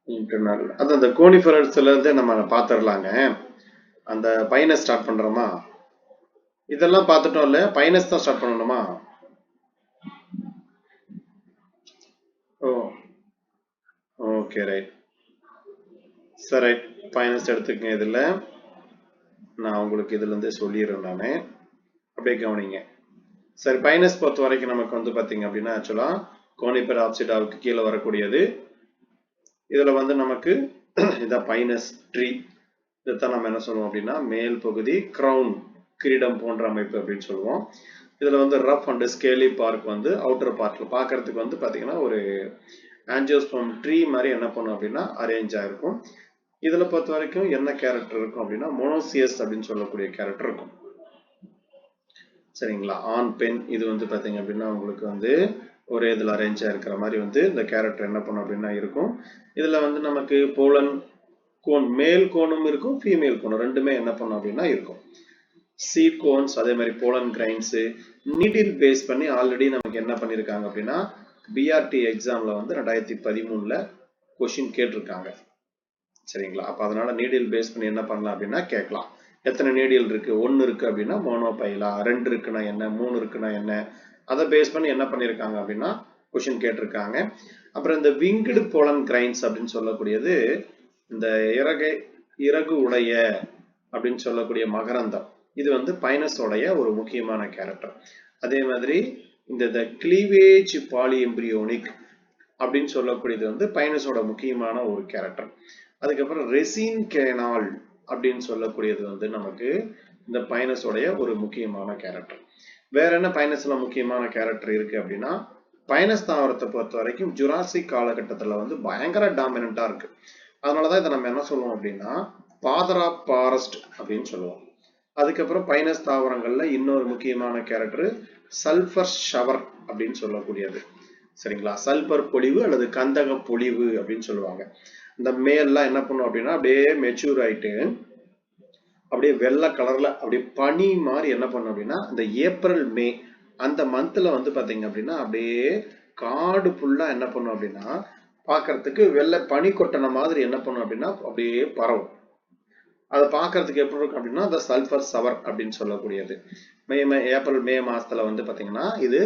Internal அது அந்த கோனிஃபரஸ்ல இருந்து நம்ம பாத்துடலாங்க. அந்த பைனஸ் ஸ்டார்ட் பண்றோமா, இதெல்லாம் பார்த்துட்டோம் இல்ல, பைனஸ் தான் ஸ்டார்ட் பண்ணணுமா? ஓ ஓகே ரைட். சரி ரைட், பைனஸ் எடுத்துக்கங்க. இதுல நான் உங்களுக்கு இதுல இருந்து சொல்லிடுறேன் நானு, அப்படியே கவனிங்க. சரி, பைனஸ் பொறுத்த வரைக்கும் நமக்கு வந்து பாத்தீங்க அப்படின்னா ஆக்சுவலா கோனிஃபர் ஆப்சிடாவுக்கு கீழே வரக்கூடியது. இதுல வந்து நமக்கு இதான் பைனஸ் ட்ரீ. இதைத்தான் நம்ம என்ன சொல்லுவோம் அப்படின்னா மேல் பகுதி கிரவுன், கிரீடம் போன்ற அமைப்பு அப்படின்னு சொல்லுவோம். இதுல வந்து ரஃப் அண்ட் ஸ்கேலி பார்க் வந்து அவுட்டர் பார்ட்ல பாக்குறதுக்கு வந்து பாத்தீங்கன்னா ஒரு ஆஞ்சியோஸ்பம் ட்ரீ மாதிரி என்ன பண்ணும் அப்படின்னா அரேஞ்ச் ஆயிருக்கும். இதுல பொறுத்த வரைக்கும் என்ன கேரக்டர் இருக்கும் அப்படின்னா மோனோசியஸ் அப்படின்னு சொல்லக்கூடிய கேரக்டர் இருக்கும். சரிங்களா, ஆண் பெண் இது வந்து பாத்தீங்க அப்படின்னா உங்களுக்கு வந்து ஒரே இதுல அரேஞ்ச் ஆயிருக்கிற மாதிரி வந்து இந்த கேரக்டர் என்ன பண்ணும் அப்படின்னா இருக்கும். இதுல வந்து நமக்கு போலன் கோன், மேல் கோனும் இருக்கும், ஃபீமேல் கோனும் ரெண்டுமே என்ன பண்ணும் அப்படின்னா இருக்கும். சீட் கோன்ஸ் அதே மாதிரி போலன் கிரைன்ஸ் நீடில் பேஸ் பண்ணி ஆல்ரெடி நமக்கு என்ன பண்ணிருக்காங்க அப்படின்னா பிஆர்டி எக்ஸாம்ல வந்து 2013 கொஸ்டின் கேட்டிருக்காங்க. சரிங்களா, அப்ப அதனால நீடில் பேஸ் பண்ணி என்ன பண்ணலாம் அப்படின்னா கேட்கலாம். எத்தனை நீடில் இருக்கு, 1 இருக்கு அப்படின்னா மோனோபைலா, 2 இருக்குன்னா என்ன, 3 இருக்குன்னா என்ன, அதை பேஸ் பண்ணி என்ன பண்ணிருக்காங்க அப்படின்னா கொஸ்டின் கேட்டிருக்காங்க. அப்புறம் இந்த விங்டு போலன் கிரைன்ஸ் அப்படின்னு சொல்லக்கூடியது இந்த இறகு உடைய அப்படின்னு சொல்லக்கூடிய மகரந்தம், இது வந்து பைனஸோடைய ஒரு முக்கியமான கேரக்டர். அதே மாதிரி இந்த கிளீவேஜ் பாலிஎம்பிரியோனிக் அப்படின்னு சொல்லக்கூடியது வந்து பைனஸோட முக்கியமான ஒரு கேரக்டர். அதுக்கப்புறம் ரெசின் கேனால் அப்படின்னு சொல்லக்கூடியது வந்து நமக்கு இந்த பைனஸோடைய ஒரு முக்கியமான கேரக்டர். வேற என்ன பைனஸ்ல முக்கியமான கேரக்டர் இருக்கு அப்படின்னா பைனஸ் தாவரத்தை பொறுத்த வரைக்கும் ஜுராசிக் காலகட்டத்துல வந்து பயங்கர டாமினண்டா இருக்கு. அதனாலதான் இதை நம்ம என்ன சொல்லுவோம் அப்படின்னா ஃபாதர் ஆஃப் ஃபாரஸ்ட் அப்படின்னு சொல்லுவோம். அதுக்கப்புறம் பைனஸ் தாவரங்கள்ல இன்னொரு முக்கியமான கேரக்டர் சல்பர் ஷவர் அப்படின்னு சொல்லக்கூடியது. சரிங்களா, சல்பர் பொழிவு அல்லது கந்தக பொழிவு அப்படின்னு சொல்லுவாங்க. இந்த மேல்லாம் என்ன பண்ணும் அப்படின்னா அப்படியே மெச்சூர் ஆயிட்டு அப்படியே வெள்ளை கலர்ல அப்படியே பனி மாதிரி என்ன பண்ணும் அப்படின்னா இந்த ஏப்ரல் மே அந்த மந்த்ல வந்து பாத்தீங்க அப்படின்னா அப்படியே காடு ஃபுல்லா என்ன பண்ணும் அப்படின்னா பாக்குறதுக்கு வெள்ளை பனி கொட்டன மாதிரி என்ன பண்ணும் அப்படின்னா அப்படியே பரவும். அதை பாக்குறதுக்கு எப்படி இருக்கும் அப்படின்னா இந்த சல்பர் சவர் அப்படின்னு சொல்லக்கூடியது ஏப்ரல் மே மாசத்துல வந்து பாத்தீங்கன்னா இது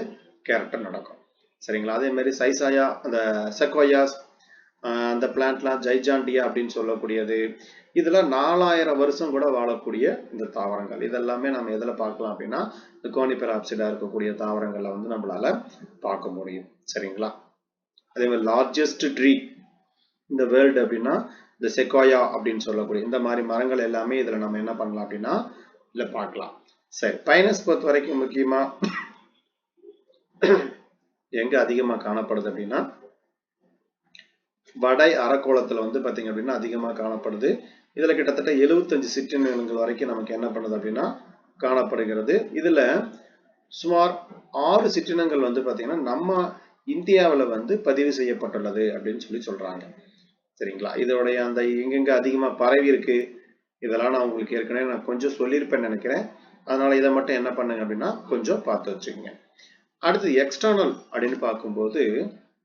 கேரக்டர் நடக்கும். சரிங்களா, அதே மாதிரி சைசாயா அந்த செக்வாயாஸ் அந்த பிளான்ட்லாம் ஜைஜாண்டியா அப்படின்னு சொல்லக்கூடியது, இதுல 4000 வருஷம் கூட வாழக்கூடிய இந்த தாவரங்கள். இதெல்லாமே நம்ம எதுல பார்க்கலாம் அப்படின்னா இந்த கோனிஃபர் ஆப்சிடா இருக்கக்கூடிய தாவரங்கள்ல வந்து நம்மளால பார்க்க முடியும். சரிங்களா, அதே மாதிரி லார்ஜஸ்ட் ட்ரீ இந்த வேர்ல்டு அப்படின்னா இந்த செக்வாயா அப்படின்னு சொல்லக்கூடிய இந்த மாதிரி மரங்கள் எல்லாமே இதுல நம்ம என்ன பண்ணலாம் அப்படின்னா இல்ல பார்க்கலாம். சரி, பைனஸ் பொறுத்த வரைக்கும் முக்கியமா எங்க அதிகமா காணப்படுது அப்படின்னா வடை அரைக்கோளத்துல வந்து பாத்தீங்க அப்படின்னா அதிகமா காணப்படுது. இதுல கிட்டத்தட்ட 75 சிற்றினங்கள் வரைக்கும் நமக்கு என்ன பண்ணுது அப்படின்னா காணப்படுகிறது. இதுல சுமார் 6 சிற்றினங்கள் வந்து பாத்தீங்கன்னா நம்ம இந்தியாவில வந்து பதிவு செய்யப்பட்டுள்ளது அப்படின்னு சொல்லி சொல்றாங்க. சரிங்களா, இதோடைய அந்த எங்கெங்க அதிகமா பரவி இருக்கு இதெல்லாம் நான் உங்களுக்கு ஏற்கனவே நான் கொஞ்சம் சொல்லியிருப்பேன்னு நினைக்கிறேன். அதனால இதை மட்டும் என்ன பண்ணுங்க அப்படின்னா கொஞ்சம் பார்த்து வச்சுக்கோங்க. அடுத்து எக்ஸ்டர்னல் அப்படின்னு பார்க்கும்போது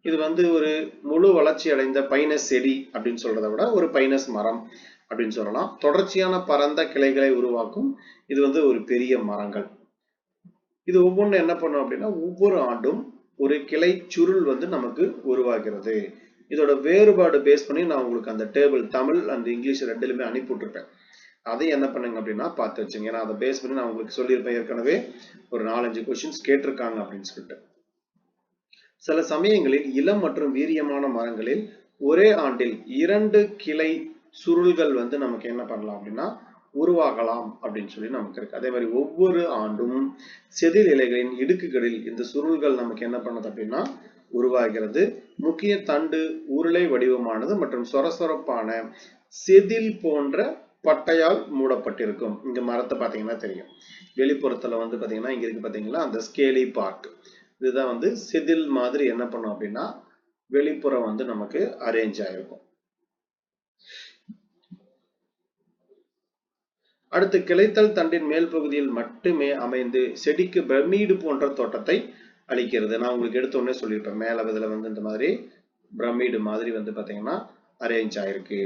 இது வந்து ஒரு முழு வளர்ச்சி அடைந்த பைனஸ் செடி அப்படின்னு சொல்றதை விட ஒரு பைனஸ் மரம் அப்படின்னு சொல்லலாம். தொடர்ச்சியான பரந்த கிளைகளை உருவாக்கும் இது வந்து ஒரு பெரிய மரங்கள். இது ஒவ்வொன்றும் என்ன பண்ணும் அப்படின்னா ஒவ்வொரு ஆண்டும் ஒரு கிளை சுருள் வந்து நமக்கு உருவாகிறது. இதோட வேறுபாடு பேஸ் பண்ணி நான் உங்களுக்கு அந்த டேபிள் தமிழ் அந்த இங்கிலீஷ் ரெண்டுலுமே அனுப்பி விட்டுருப்பேன். அதை என்ன பண்ணுங்க அப்படின்னா பார்த்து வச்சுங்க. ஏன்னா அதை பேஸ் பண்ணி நான் உங்களுக்கு சொல்லியிருப்பேன் ஏற்கனவே ஒரு 4-5 கொஸ்டின்ஸ் கேட்டிருக்காங்க அப்படின்னு சொல்லிட்டு. சில சமயங்களில் இளம் மற்றும் வீரியமான மரங்களில் ஒரே ஆண்டில் 2 கிளை சுருள்கள் வந்து நமக்கு என்ன பண்ணலாம் அப்படின்னா உருவாகலாம் அப்படின்னு சொல்லி நமக்கு இருக்கு. அதே மாதிரி ஒவ்வொரு ஆண்டும் செதில் இலைகளின் இடுக்குகளில் இந்த சுருள்கள் நமக்கு என்ன பண்ணுது அப்படின்னா உருவாகிறது. முக்கிய தண்டு உருளை வடிவமானது மற்றும் சொரசொரப்பான செதில் போன்ற பட்டையால் மூடப்பட்டிருக்கும். இங்க மரத்தை பாத்தீங்கன்னா தெரியும், வெளிப்புறத்துல வந்து பாத்தீங்கன்னா இங்க இருக்கு பாத்தீங்களா அந்த ஸ்கேலி பார்ட், இதுதான் வந்து செதில் மாதிரி என்ன பண்ணும் அப்படின்னா வெளிப்புறம் வந்து நமக்கு அரேஞ்ச் ஆயிருக்கும். அடுத்து கிளைத்தல் தண்டின் மேல் பகுதியில் மட்டுமே அமைந்து செடிக்கு பிரமிடு போன்ற தோட்டத்தை அளிக்கிறது. நான் உங்களுக்கு எடுத்த உடனே சொல்லியிருப்பேன் மேல இதுல வந்து இந்த மாதிரி பிரமிடு மாதிரி வந்து பாத்தீங்கன்னா அரேஞ்ச் ஆயிருக்கு.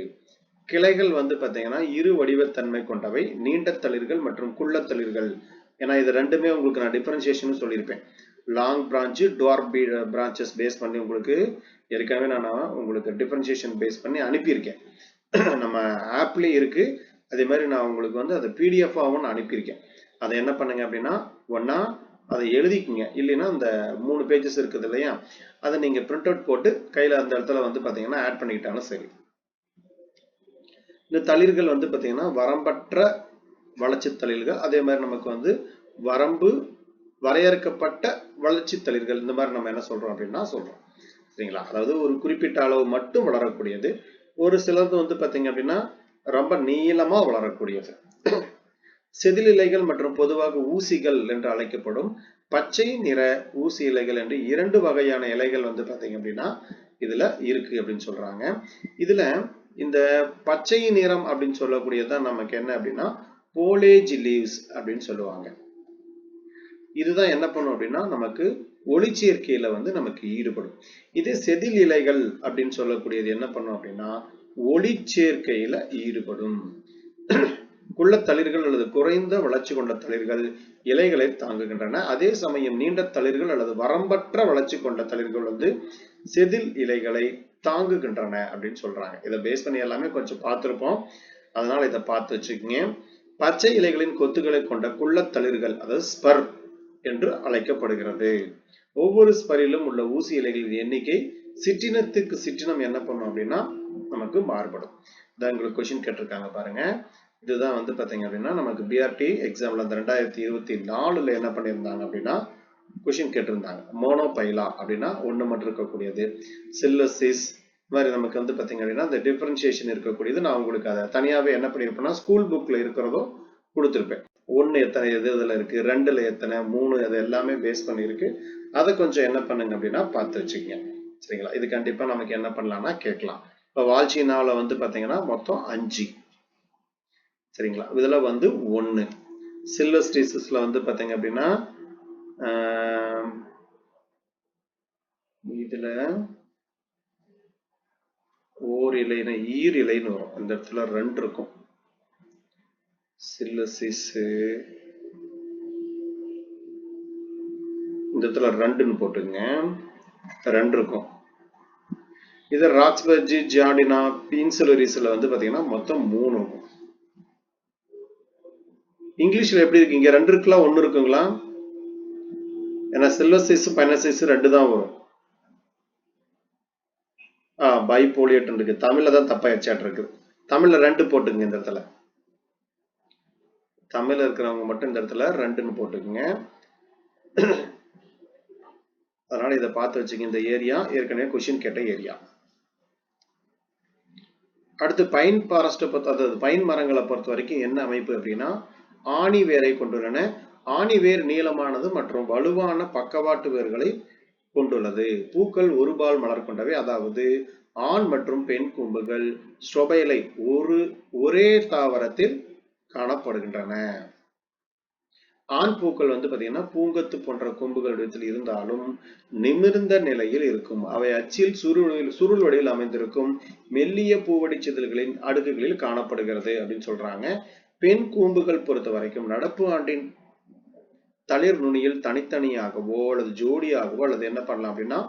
கிளைகள் வந்து பாத்தீங்கன்னா இரு வடிவத்தன்மை கொண்டவை, நீண்ட தளிர்கள் மற்றும் குள்ளத்தளிர்கள். ஏன்னா இது ரெண்டுமே உங்களுக்கு நான் டிஃபரன்சியேஷன் சொல்லியிருப்பேன். Long branch, dwarf branches base பண்ணி உங்களுக்கு ஏற்கனவே நான் உங்களுக்கு டிஃபரன்சியேஷன் பேஸ் பண்ணி அனுப்பியிருக்கேன். நம்ம ஆப்லயே இருக்கு. அதே மாதிரி நான் உங்களுக்கு வந்து அதை பிடிஎஃபாகவும் நான் அனுப்பியிருக்கேன். அதை என்ன பண்ணுங்க அப்படின்னா ஒன்னா அதை எழுதிக்குங்க, இல்லைன்னா அந்த 3 பேஜஸ் இருக்குது இல்லையா, அதை நீங்க பிரிண்ட் அவுட் போட்டு கையில அந்த இடத்துல வந்து பாத்தீங்கன்னா ஆட் பண்ணிக்கிட்டாலும் சரி. இந்த தளிர்கள் வந்து பாத்தீங்கன்னா வரம்பற்ற வளர்ச்சி தளிர்கள், அதே மாதிரி நமக்கு வந்து வரம்பு வரையறுக்கப்பட்ட வளர்ச்சி தளிர்கள், இந்த மாதிரி நம்ம என்ன சொல்றோம் அப்படின்னா சொல்றோம். சரிங்களா? அதாவது ஒரு குறிப்பிட்ட அளவு மட்டும் வளரக்கூடியது, ஒரு சிலது வந்து பாத்தீங்க அப்படின்னா ரொம்ப நீளமா வளரக்கூடியது. செதில் இலைகள் மற்றும் பொதுவாக ஊசிகள் என்று அழைக்கப்படும் பச்சை நிற ஊசி இலைகள் என்று 2 வகையான இலைகள் வந்து பாத்தீங்க அப்படின்னா இதுல இருக்கு அப்படின்னு சொல்றாங்க. இதுல இந்த பச்சை நிறம் அப்படின்னு சொல்லக்கூடியதுதான் நமக்கு என்ன அப்படின்னா foliage leaves அப்படின்னு சொல்லுவாங்க. இதுதான் என்ன பண்ணும் அப்படின்னா நமக்கு ஒளிச்சேர்க்கையில வந்து நமக்கு ஈடுபடும். இதே செதில் இலைகள் அப்படின்னு சொல்லக்கூடியது என்ன பண்ணும் அப்படின்னா ஒளிச்சேர்க்கையில ஈடுபடும். குள்ளத்தளிர்கள் அல்லது குறைந்த வளர்ச்சி கொண்ட தளிர்கள் இலைகளை தாங்குகின்றன. அதே சமயம் நீண்ட தளிர்கள் அல்லது வரம்பற்ற வளர்ச்சி கொண்ட தளிர்கள் வந்து செதில் இலைகளை தாங்குகின்றன அப்படின்னு சொல்றாங்க. இதை பேஸ் பண்ணி எல்லாமே கொஞ்சம் பார்த்திருப்போம், அதனால இதை பார்த்து வச்சுக்கோங்க. பச்சை இலைகளின் கொத்துக்களை கொண்ட குள்ளத்தளிர்கள் அதாவது ஸ்பர் என்று அழைக்கப்படுகிறது. ஒவ்வொரு ஸ்பரிலும் உள்ள ஊசி இலைகளின் எண்ணிக்கை சிற்றினத்துக்கு சிற்றினம் என்ன பண்ணும் அப்படின்னா நமக்கு மாறுபடும். இதான் உங்களுக்கு கொஸ்டின் கேட்டிருக்காங்க பாருங்க. இதுதான் வந்து பாத்தீங்க அப்படின்னா நமக்கு பிஆர்டி எக்ஸாம்ல அந்த 2024ல என்ன பண்ணியிருந்தாங்க அப்படின்னா கொஸ்டின் கேட்டிருந்தாங்க. மோனோபைலா அப்படின்னா ஒண்ணு மட்டும் இருக்கக்கூடியது, சில்லசிஸ் மாதிரி நமக்கு வந்து பாத்தீங்க அப்படின்னா இந்த டிஃபரன்சியேஷன் இருக்கக்கூடியது. நான் உங்களுக்கு அதை தனியாவே என்ன பண்ணிருப்பேன்னா ஸ்கூல் புக்ல இருக்கிறதோ கொடுத்துருப்பேன். 1 எத்தனை இதுல இருக்கு, 2ல எத்தனை, 3 அது எல்லாமே பேஸ் பண்ணிருக்கு. அதை கொஞ்சம் என்ன பண்ணுங்க அப்படின்னா பார்த்து வச்சுக்கங்க. சரிங்களா? இது கண்டிப்பா நமக்கு என்ன பண்ணலாம்னா கேட்கலாம். இப்ப வால்சீனால வந்து பாத்தீங்கன்னா மொத்தம் 5. சரிங்களா? இதுல வந்து 1. சில்வஸ்டிரிஸ்ல வந்து பாத்தீங்க அப்படின்னா இதுல ஓர் இலைன்னு ஈர் இலைன்னு வரும். இந்த இடத்துல 2 இருக்கும். சில்லசிஸ் இந்த இடத்துல 2ன்னு போட்டுங்க, 2 இருக்கும். இது ராக்ஸ்பர்ஜி, ஜியார்டினா, பீன்சுலரிஸ்ல வந்து பாத்தீங்கன்னா மொத்தம் 3 இருக்கும். இங்கிலீஷ்ல எப்படி இருக்கு? இங்க 2 இருக்குங்களா 1 இருக்குங்களா? ஏன்னா சில்வசிஸ் பைனசிஸ் 2 தான் வரும். பைபோலியேட் இருக்கு. தமிழ்ல தான் தப்பா எச்சாட் இருக்கு. தமிழ்ல 2 போட்டுங்க. இந்த இடத்துல தமிழ்ல இருக்கிறவங்க மட்டும் இந்த இடத்துல 2ன்னு போட்டுக்குங்க. அதனால இதை பார்த்து வச்சுங்க. இந்த ஏரியா ஏற்கனவே கொஸ்டின் கேட்ட ஏரியா. அடுத்து பைன் ஃபாரஸ்ட் அதாவது பைன் மரங்களை பொறுத்த வரைக்கும் என்ன அமைப்பு அப்படின்னா ஆணி வேரை கொண்டுள்ளன. ஆணி வேர் நீளமானது மற்றும் வலுவான பக்கவாட்டு வேர்களை கொண்டுள்ளது. பூக்கள் ஒரு பால் மலர் கொண்டவை, அதாவது ஆண் மற்றும் பெண் கூம்புகள் ஸ்ட்ரோபைலை ஒரே தாவரத்தில் காணப்படுகின்றன. ஆண் பூக்கள் வந்து பாத்தீங்கன்னா பூங்கத்து போன்ற கொம்புகள் இடத்தில் இருந்தாலும் நிமிர்ந்த நிலையில் இருக்கும். அவை அச்சில் சுருள் வடிவில் அமைந்திருக்கும் மெல்லிய பூவடி செதில்களின் அடுக்குகளில் காணப்படுகிறது அப்படின்னு சொல்றாங்க. பெண் கூம்புகள் பொறுத்த வரைக்கும் நடப்பு ஆண்டின் தளிர் நுனியில் தனித்தனியாகவோ அல்லது ஜோடியாகவோ அல்லது என்ன பண்ணலாம் அப்படின்னா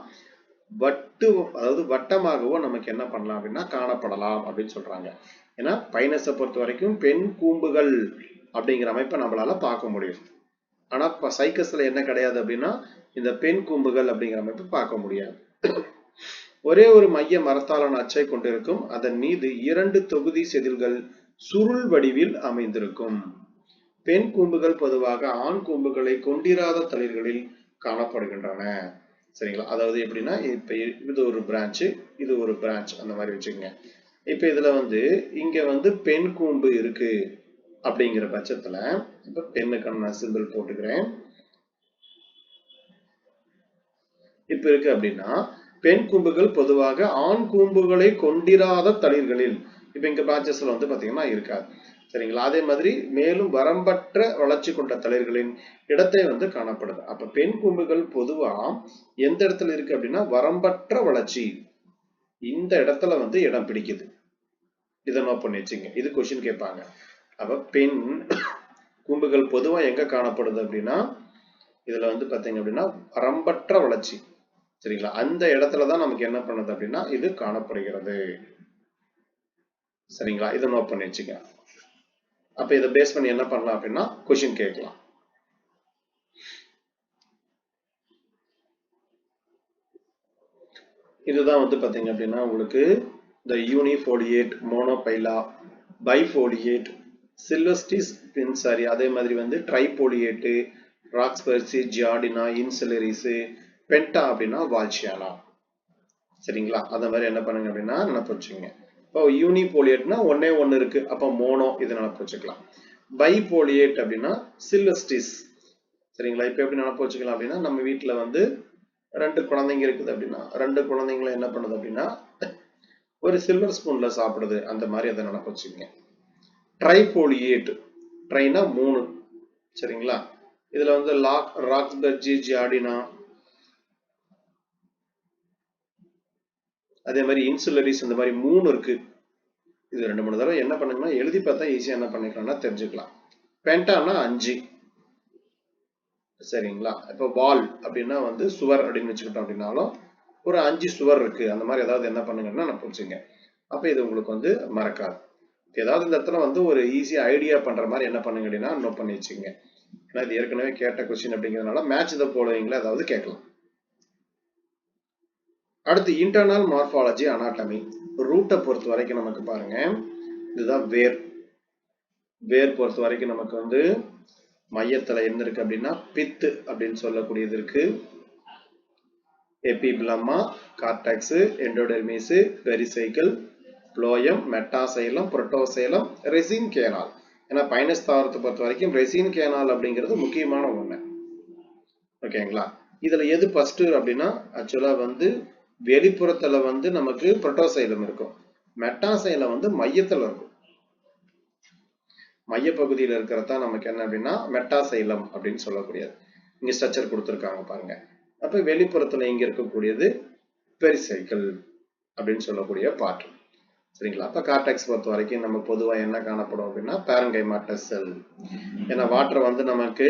அதாவது வட்டமாகவோ நமக்கு என்ன பண்ணலாம் அப்படின்னா காணப்படலாம் அப்படின்னு சொல்றாங்க. ஏன்னா பைனஸை பொறுத்த வரைக்கும் பெண் கூம்புகள் அப்படிங்கிற அமைப்பை நம்மளால பார்க்க முடியும். ஆனா சைக்கஸ்ல என்ன கிடையாது அப்படின்னா இந்த பெண் கூம்புகள் அப்படிங்கிற அமைப்பு பார்க்க முடியாது. ஒரே ஒரு மைய மரத்தாலான அச்சை கொண்டிருக்கும். அதன் மீது 2 தொகுதி செதில்கள் சுருள் வடிவில் அமைந்திருக்கும். பெண் கூம்புகள் பொதுவாக ஆண் கூம்புகளை கொண்டிராத தளிர்களில் காணப்படுகின்றன. சரிங்களா? அதாவது எப்படின்னா இப்ப இது ஒரு பிரான்ச், இது ஒரு பிரான்ச், அந்த மாதிரி வச்சுக்கோங்க. இப்ப இதுல வந்து இங்க வந்து பெண் கூம்பு இருக்கு அப்படிங்கிற பட்சத்துல இப்ப பெண்ணுக்கான நான் சிம்பிள் போட்டுக்கிறேன். இப்ப இருக்கு அப்படின்னா பெண் கூம்புகள் பொதுவாக ஆண் கூம்புகளை கொண்டிராத தளிர்களில் இப்ப இங்க பிரான்சஸ்ல வந்து பாத்தீங்கன்னா இருக்காது. சரிங்களா? அதே மாதிரி மேலும் வரம்பற்ற வளர்ச்சி கொண்ட தளிர்களின் இடத்தை வந்து காணப்படுது. அப்ப பெண் கூம்புகள் பொதுவா எந்த இடத்துல இருக்கு அப்படின்னா வரம்பற்ற வளர்ச்சி இந்த இடத்துல வந்து இடம் பிடிக்குது. இதை நோட் பண்ணி வச்சுங்க. இது கொஸ்டின் கேட்பாங்க. அப்ப பெண் கூம்புகள் பொதுவா எங்க காணப்படுது அப்படின்னா, இதுல வந்து பாத்தீங்க அப்படின்னா வரம்பற்ற வளர்ச்சி, சரிங்களா, அந்த இடத்துலதான் நமக்கு என்ன பண்ணுது அப்படின்னா இது காணப்படுகிறது. சரிங்களா, இதை நோட் பண்ணி வச்சுங்க. அப்ப இதை பேஸ் பண்ணி என்ன பண்ணலாம் அப்படின்னா கொஸ்டின் கேட்கலாம். இதுதான் வந்து பாத்தீங்க அப்படின்னா உங்களுக்கு இந்த யூனிஃபோலியேட், மோனோபைலா, பைஃபோலியேட், சில்வஸ்டிஸ் பின்சாரி, அதே மாதிரி வந்து ட்ரைபோலியேட்டு, ராக்ஸ்பெர்சி, ஜியார்டினா, இன்சுலரிஸ், பென்டா அப்படின்னா வால்சியானா. சரிங்களா, அந்த மாதிரி என்ன பண்ணுங்க அப்படின்னா நினைப்பு வச்சுங்க. இப்போ யூனிபோலியேட்னா ஒன்னே ஒன்னு இருக்கு, அப்ப மோனோ, இதை நினைப்பு வச்சுக்கலாம். பைபோலியேட் அப்படின்னா சில்வஸ்டிஸ். சரிங்களா, இப்ப எப்படி நினைப்பு வச்சுக்கலாம் அப்படின்னா, நம்ம வீட்டுல வந்து 2 குழந்தைங்க இருக்குது அப்படின்னா 2 குழந்தைங்களும் என்ன பண்ணுது அப்படின்னா ஒரு சில்வர் ஸ்பூன்ல சாப்பிடுது, அந்த மாதிரி அதை நினைப்பு வச்சுக்கோங்க. ட்ரைபோலியேட், ட்ரைனா 3, சரிங்களா, இதுல வந்து ராக்ஸ்பெர்ஜி, ஜியார்டினா, அதே மாதிரி இன்சுலரிஸ், இந்த மாதிரி 3 இருக்கு. இது 2-3 தடவை என்ன பண்ணுங்கன்னா எழுதி பார்த்தா ஈஸியா என்ன பண்ணிக்கலாம்னா தெரிஞ்சுக்கலாம். பென்டானா 5, சரிங்களா. இப்போ வால் அப்படின்னா வந்து சுவர் அப்படின்னு வச்சுக்கிட்டோம் அப்படின்னாலும் ஒரு 5 சுவர் இருக்கு, அந்த மாதிரி ஏதாவது என்ன பண்ணுங்கன்னா நான் புரிச்சுங்க. அப்ப இது உங்களுக்கு வந்து மறக்காது. ஏதாவது இந்த இடத்துல வந்து ஒரு ஈஸியா ஐடியா பண்ற மாதிரி என்ன பண்ணுங்க அப்படின்னா நோட் பண்ணி வச்சுங்க. ஏன்னா இது ஏற்கனவே கேட்ட கொஸ்டின் அப்படிங்கிறதுனால மேட்ச் த ஃபாலோயிங்ல ஏதாவது கேட்கலாம். அடுத்து இன்டர்னல் மார்பாலஜி, அனாட்டமி. ரூட்டை பொறுத்த வரைக்கும் நமக்கு பாருங்க, இதுதான் வேர். வேர் பொறுத்த வரைக்கும் நமக்கு வந்து மையத்துல என்ன இருக்கு அப்படின்னா பித்து அப்படின்னு சொல்லக்கூடியது இருக்கு. Epiblema, cortex, endodermis, pericycle, phloem, metaxylem, protoxylem, resin canal. ஏன்னா பைனஸ் தாவரத்தை பொறுத்த வரைக்கும் ரெசின் கேனால் அப்படிங்கிறது முக்கியமான ஒண்ணு. ஓகேங்களா, இதுல எது ஃபர்ஸ்ட் அப்படின்னா ஆக்சுவலா வந்து வெளிப்புறத்துல வந்து நமக்கு புரோட்டோசைலம் இருக்கும், மெட்டாசைலம் வந்து மையத்துல இருக்கும். மையப்பகுதியில் இருக்கிறதா நமக்கு என்ன அப்படின்னா மெட்டாசைலம் அப்படின்னு சொல்லக்கூடியது. இங்க ஸ்ட்ரக்சர் கொடுத்துருக்காங்க பாருங்க. அப்ப வெளிப்புறத்துல இங்க இருக்கக்கூடியது பெரிசைக்கிள் அப்படின்னு சொல்லக்கூடிய பார்ட். சரிங்களா, அப்ப கார்டெக்ஸ் பொறுத்த வரைக்கும் நம்ம பொதுவா என்ன காணப்படும் அப்படின்னா பேரங்கைமாட்டஸ் செல். ஏன்னா வாட்டரை வந்து நமக்கு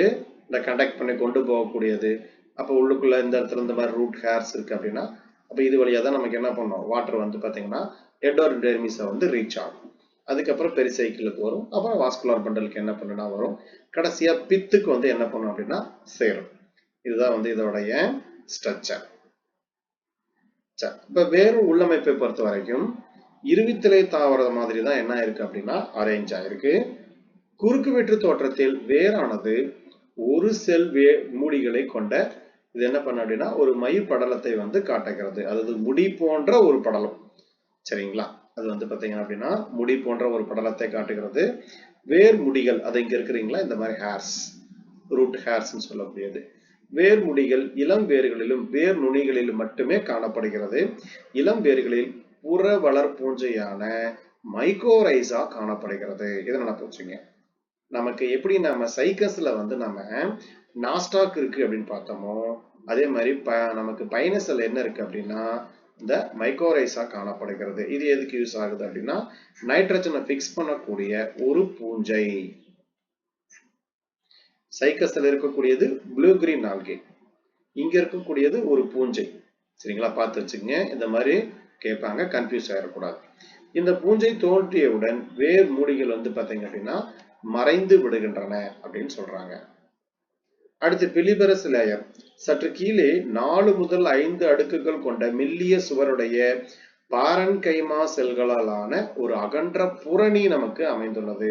இந்த கண்டக்ட் பண்ணி கொண்டு போகக்கூடியது. அப்ப உள்ளுக்குள்ள இந்த இடத்துல இந்த மாதிரி ரூட் ஹேர்ஸ் இருக்கு அப்படின்னா அப்ப இது வழியா தான் நமக்கு என்ன பண்ணும், வாட்டர் வந்து பாத்தீங்கன்னா எண்டோடெர்மிஸை வந்து ரீச் ஆகும். அதுக்கப்புறம் பெரிசைக்கிளுக்கு வரும், அப்புறம் வாஸ்குலர் பண்டலுக்கு என்ன பண்ணுனா வரும், கடைசியா பித்துக்கு வந்து என்ன பண்ணும் அப்படின்னா சேரும். இதுதான் வந்து இதோடைய ஸ்ட்ரக்சர். இப்ப வேறு உள்ளமைப்பை பொறுத்த வரைக்கும் இருவித்திலை தாவர மாதிரி தான் என்ன இருக்கு அப்படின்னா அரேஞ்ச் ஆயிருக்கு. குறுக்கு வெற்று தோற்றத்தில் வேரானது ஒரு செல் மூடிகளை கொண்ட இது என்ன பண்ண அப்படின்னா ஒரு மை படலத்தை வந்து காட்டுகிறது. அதாவது முடி போன்ற ஒரு படலம், சரிங்களா, அது வந்து பாத்தீங்கன்னா அப்படின்னா முடி போன்ற ஒரு படலத்தை காட்டுகிறது. வேர் முடிகள், அது இங்க இருக்கிறீங்களா இந்த மாதிரி ஹேர்ஸ், ரூட் ஹேர்ஸ் சொல்லக்கூடியது. வேர் முடிகள் இளம் வேர்களிலும் வேர் நுனிகளிலும் மட்டுமே காணப்படுகிறது. இளம் வேர்களில் புற வளர்பூஞ்சையான மைக்கோரைசா காணப்படுகிறது. இதை நினைப்பு வச்சுங்க. நமக்கு எப்படி நம்ம சைக்கஸ்ல வந்து நம்ம நாஸ்டாக் இருக்கு அப்படின்னு பார்த்தோமோ அதே மாதிரி நமக்கு பைனஸ்ல என்ன இருக்கு அப்படின்னா இந்த மைக்கோரைசா காணப்படுகிறது. இது எதுக்கு யூஸ் ஆகுது அப்படின்னா நைட்ரஜனை பிக்ஸ் பண்ணக்கூடிய ஒரு பூஞ்சை. சைக்கஸ்ல இருக்கக்கூடியது ப்ளூ கிரீன் ஆல்கே, இங்க இருக்கக்கூடியது ஒரு பூஞ்சை. சரிங்களா, பார்த்து வச்சுங்க, இந்த மாதிரி கேட்பாங்க, கன்ஃபியூஸ் ஆயிடக்கூடாது. இந்த பூஞ்சை தோன்றியவுடன் வேர் மூடிகள் வந்து பாத்தீங்க அப்படின்னா மறைந்து விடுகின்றன அப்படின்னு சொல்றாங்க. அடுத்து பிலிபரஸ் லேயர், சற்று கீழே 4 முதல் 5 அடுக்குகள் கொண்ட மெல்லிய சுவருடைய பாரன்கைமா செல்களாலான ஒரு அகன்ற புரணி நமக்கு அமைந்துள்ளது.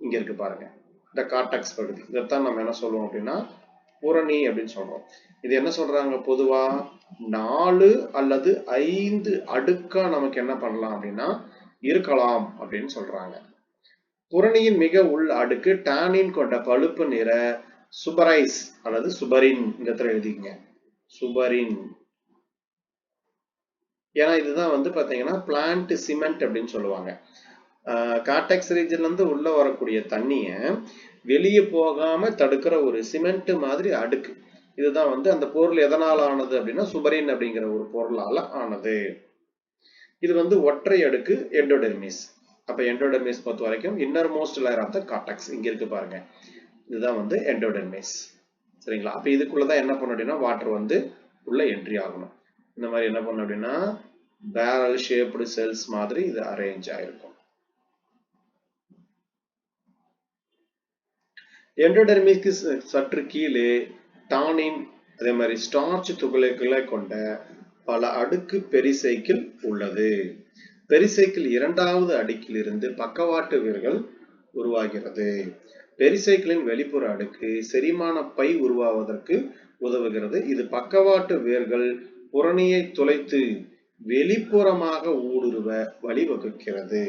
இங்க இருக்கு பாருங்க, இந்த கார்டெக்ஸ் பகுதி, இதைத்தான் நம்ம என்ன சொல்லுவோம் அப்படின்னா புரணி அப்படின்னு சொல்றோம். இது என்ன சொல்றாங்க, பொதுவா 4 அல்லது 5 அடுக்கா நமக்கு என்ன பண்ணலாம் அப்படின்னா இருக்கலாம் அப்படின்னு சொல்றாங்க. புரணியின் மிக உள் அடுக்கு டானின் கொண்ட பழுப்பு நிற சுபரைஸ் அல்லது சுபரின், இந்த இடத்துல எழுதிங்க சுபரின். ஏன்னா இதுதான் வந்து பாத்தீங்கன்னா பிளான்ட் சிமெண்ட் அப்படின்னு சொல்லுவாங்க. கார்டெக்ஸ் ரீஜன்ல இருந்து உள்ள வரக்கூடிய தண்ணிய வெளியே போகாம தடுக்கிற ஒரு சிமெண்ட் மாதிரி அடுக்கு. இதுதான் வந்து அந்த பொருள் எதனால ஆனது அப்படின்னா சுபரின் அப்படிங்கிற ஒரு பொருளால ஆனது. இது வந்து ஒற்றை அடுக்கு எண்டோடெர்மிஸ். அப்ப எண்டோடெர்மிஸ் பொறுத்த வரைக்கும் innermost layer of the cortex இங்க இருக்கு பாருங்க. இதுதான் வந்து எண்டோடெர்மிஸ். சரிங்களா? அப்ப இதுக்குள்ளதான் என்ன பண்ணும் அப்படின்னா வாட்டர் வந்து உள்ள என்ட்ரி ஆகணும். இந்த மாதிரி என்ன பண்ணும் அப்படின்னா பேரல் ஷேப்டு செல்ஸ் மாதிரி இது அரேஞ்ச் ஆயிருக்கும். எண்டோடெர்மிஸ்க்கு சற்று கீழே டானின் அதே மாதிரி ஸ்டார்ச் துகள்களை கொண்ட பல அடுக்கு பெரிசைக்கிள் உள்ளது. பெரிசைக்கிள் இரண்டாவது அடுக்கில் இருந்து பக்கவாட்டு வேர்கள் உருவாகிறது. பெரிசைக்கிளின் வெளிப்புற அடுக்கு செரிமான பை உருவாவதற்கு உதவுகிறது. இது பக்கவாட்டு வேர்கள் புறணியை துளைத்து வெளிப்புறமாக ஊடுருவ வழிவகுக்கிறது.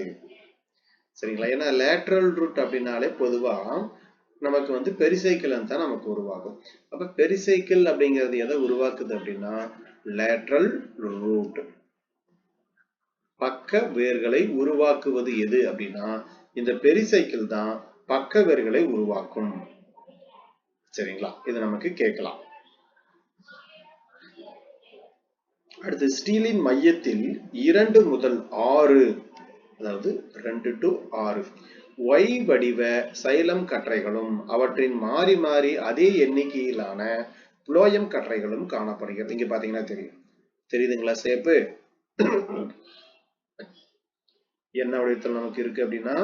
சரிங்களா? ஏன்னா லேட்ரல் ரூட் அப்படின்னாலே பொதுவா நமக்கு வந்து பெரிசைக்கிள் தான் நமக்கு உருவாகும். அப்ப பெரிசைக்கிள் அப்படிங்கிறது எதை உருவாக்குது அப்படின்னா லேட்ரல் ரூட். பக்க வேர்களை உருவாக்குவது எது அப்படின்னா இந்த பெரிசைக்கிள் தான் பக்க வேர்களை உருவாக்கும். சரிங்களா? இது நமக்கு கேட்கலாம். அடுத்து ஸ்டீலின் மையத்தில் 2 முதல் 6 அதாவது 2 to 6 Y வடிவ சைலம் கற்றைகளும் அவற்றின் மாறி மாறி அதே எண்ணிக்கையிலான புளோயம் கற்றைகளும் காணப்படுகிறது. இங்க பாத்தீங்கன்னா தெரியுதுங்களா சேப்பு என்ன வடிவத்தில் நமக்கு இருக்கு அப்படின்னா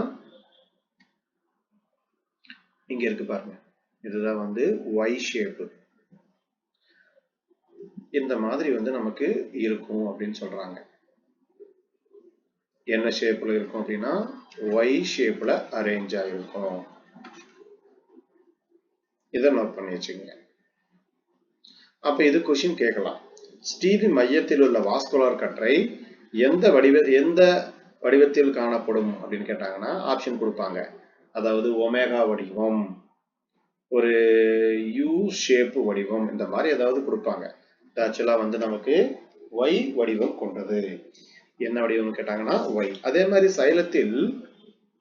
இங்க இருக்கு பாருங்க. இதுதான் வந்து Y ஷேப். இந்த மாதிரி வந்து நமக்கு இருக்கும் அப்படின்னு சொல்றாங்க. என்ன ஷேப்ல இருக்கும் அப்படின்னா Y ஷேப்ல அரேஞ்ச் ஆயிருக்கும். இதை நோட் பண்ணி வச்சுக்கோங்க. அப்ப இது கொஸ்டின் கேட்கலாம். ஸ்டீலின் மையத்தில் உள்ள வாஸ்குலர் கற்றை எந்த வடிவத்தில் காணப்படும் அப்படின்னு கேட்டாங்கன்னா ஆப்ஷன் கொடுப்பாங்க. அதாவது ஒமேகா வடிவம், ஒரு யூ ஷேப் வடிவம், இந்த மாதிரி ஏதாவது கொடுப்பாங்க. ஆக்சுவலா வந்து நமக்கு Y வடிவம் கொண்டது. என்ன வடிவம் கேட்டாங்கன்னா Y. அதே மாதிரி சைலத்தில்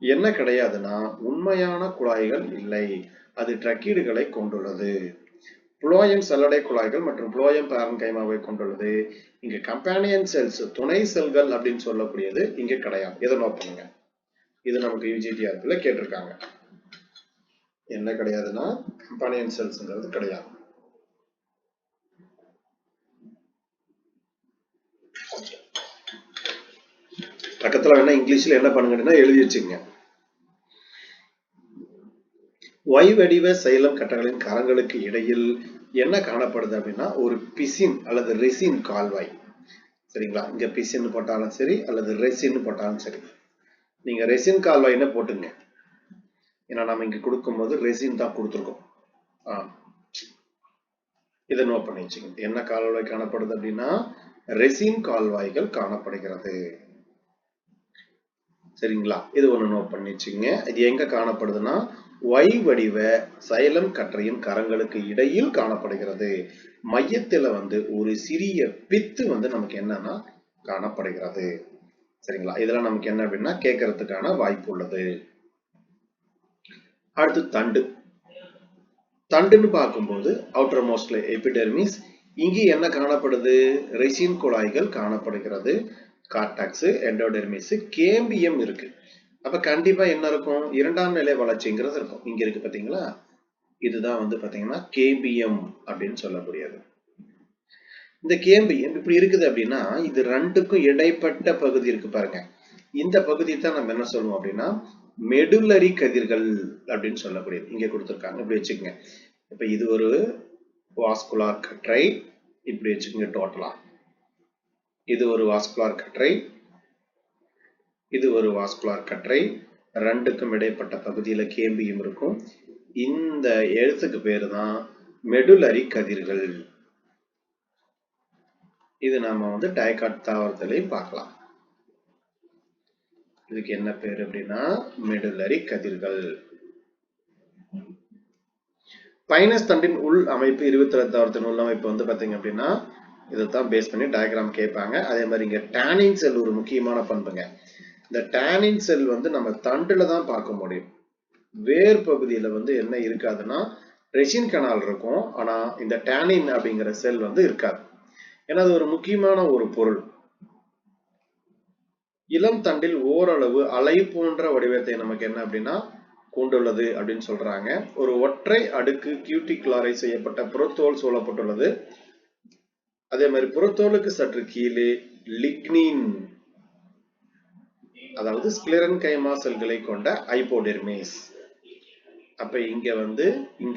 என்ன கிடையாதுன்னா உண்மையான குழாய்கள் இல்லை, அது ட்ரக்கீடுகளை கொண்டுள்ளது. புளோயம் சல்லடை குழாய்கள் மற்றும் புளோயம் பாரன்கைமாவை கொண்டுள்ளது. இங்க கம்பேனியன் செல்ஸ் துணை செல்கள் அப்படின்னு சொல்லக்கூடியது இங்க கிடையாது. எதை நோட் பண்ணுங்க. இது நமக்கு யூஜிடிஆர்ல கேட்டிருக்காங்க. என்ன கிடையாதுன்னா கம்பேனியன் செல்ஸ்ங்கிறது கிடையாது. பக்கத்துல வேணா இங்கிலீஷ்ல என்ன பண்ணுங்கன்னா எழுதி வச்சுங்க. Y வடிவ சைலம் கட்டங்களின் கரங்களுக்கு இடையில் என்ன காணப்படுது அப்படின்னா ஒரு பிசின் அல்லது ரெசின் கால்வாய். சரிங்களா? இங்க பிசின் போட்டாலும் சரி அல்லது ரெசின் போட்டாலும் சரி. நீங்க ரெசின் கால்வாய்னு போட்டுங்க. ஏன்னா நம்ம இங்க கொடுக்கும்போது ரெசின் தான் கொடுத்துருக்கோம். இதை நோட் பண்ணி வச்சுங்க. என்ன கால்வாய் காணப்படுது அப்படின்னா ரெசின் கால்வாய்கள் காணப்படுகிறது. சரிங்களா? இது ஒண்ணு நோட் பண்ணி வச்சுங்க. இது எங்க காணப்படுதுன்னா Y வடிவ சைலம் கற்றையின் கரங்களுக்கு இடையில் காணப்படுகிறது. மையத்துல வந்து ஒரு சிறிய பித்து வந்து நமக்கு என்னன்னா காணப்படுகிறது. சரிங்களா? இதெல்லாம் நமக்கு என்ன அப்படின்னா கேட்கறதுக்கான வாய்ப்பு உள்ளது. அடுத்து தண்டு. தண்டுன்னு பார்க்கும்போது அவுட்டர் மோஸ்ட்ல எபிடெர்மிஸ். இங்கே என்ன காணப்படுது? ரெசின் குழாய்கள் காணப்படுகிறது. கார்டாக்ஸ், எண்டோடெர்மிஸ், கேம்பியம் இருக்கு. அப்ப கண்டிப்பா என்ன இருக்கும்? இரண்டாம் நிலை வளர்ச்சிங்கிறது இருக்கும். இங்க இருக்கு பாத்தீங்களா? இதுதான் வந்து பாத்தீங்கன்னா கேம்பியம் அப்படின்னு சொல்லக்கூடியது. இந்த கேம்பியம் இப்படி இருக்குது அப்படின்னா இது ரெண்டுக்கும் இடைப்பட்ட பகுதி இருக்கு பாருங்க. இந்த பகுதி தான் நம்ம என்ன சொல்லுவோம் அப்படின்னா மெடுலரி கதிர்கள் அப்படின்னு சொல்லக்கூடியது. இங்க கொடுத்துருக்காங்க, இப்படி வச்சுக்கோங்க. இப்ப இது ஒரு வாஸ்குலார் கற்றை, இப்படி வச்சுக்கோங்க. டோட்டலா இது ஒரு வாஸ்குலார் கற்றை, இது ஒரு வாஸ்குலார் கற்றை. ரெண்டுக்கும் இடைப்பட்ட பகுதியில கேம்பியம் இருக்கும். இந்த எழுத்துக்கு பேரு தான் மெடுலரி கதிர்கள். இது நாம வந்து டைகாட் தாவரத்திலையும் பார்க்கலாம். இதுக்கு என்ன பேரு அப்படின்னா மெடுலரி கதிர்கள். பைனஸ் தண்டின் உள் அமைப்பு 22 தாவரத்தின் உள் அமைப்பு வந்து பாத்தீங்க அப்படின்னா இதைத்தான் பேஸ் பண்ணி டயக்ராம் கேட்பாங்க. அதே மாதிரி இங்க டேனின் செல் ஒரு முக்கியமான பண்புங்க. இந்த டேனின் செல் வந்து நம்ம தண்டுல தான் பார்க்க முடியும். வேர் பகுதியில வந்து என்ன இருக்காதுன்னா ரெசின் கனால் இருக்கும். ஆனா இந்த டேனின் அப்படிங்கிற செல் வந்து இருக்காது. ஏன்னா அது ஒரு முக்கியமான ஒரு பொருள். இளம் தண்டில் ஓரளவு அலை போன்ற வடிவத்தை நமக்கு என்ன அப்படின்னா கொண்டுள்ளது அப்படின்னு சொல்றாங்க. ஒரு ஒற்றை அடுக்கு கியூட்டிகுலாரை செய்யப்பட்ட புறத்தோல் சூழப்பட்டுள்ளது. அதே மாதிரி புறத்தோலுக்கு சற்று கீழே லிக்னின் அதாவது ஸ்க்ளெரன்கைமா செல்களை கொண்ட ஹைப்போடெர்மிஸ். அப்ப இங்க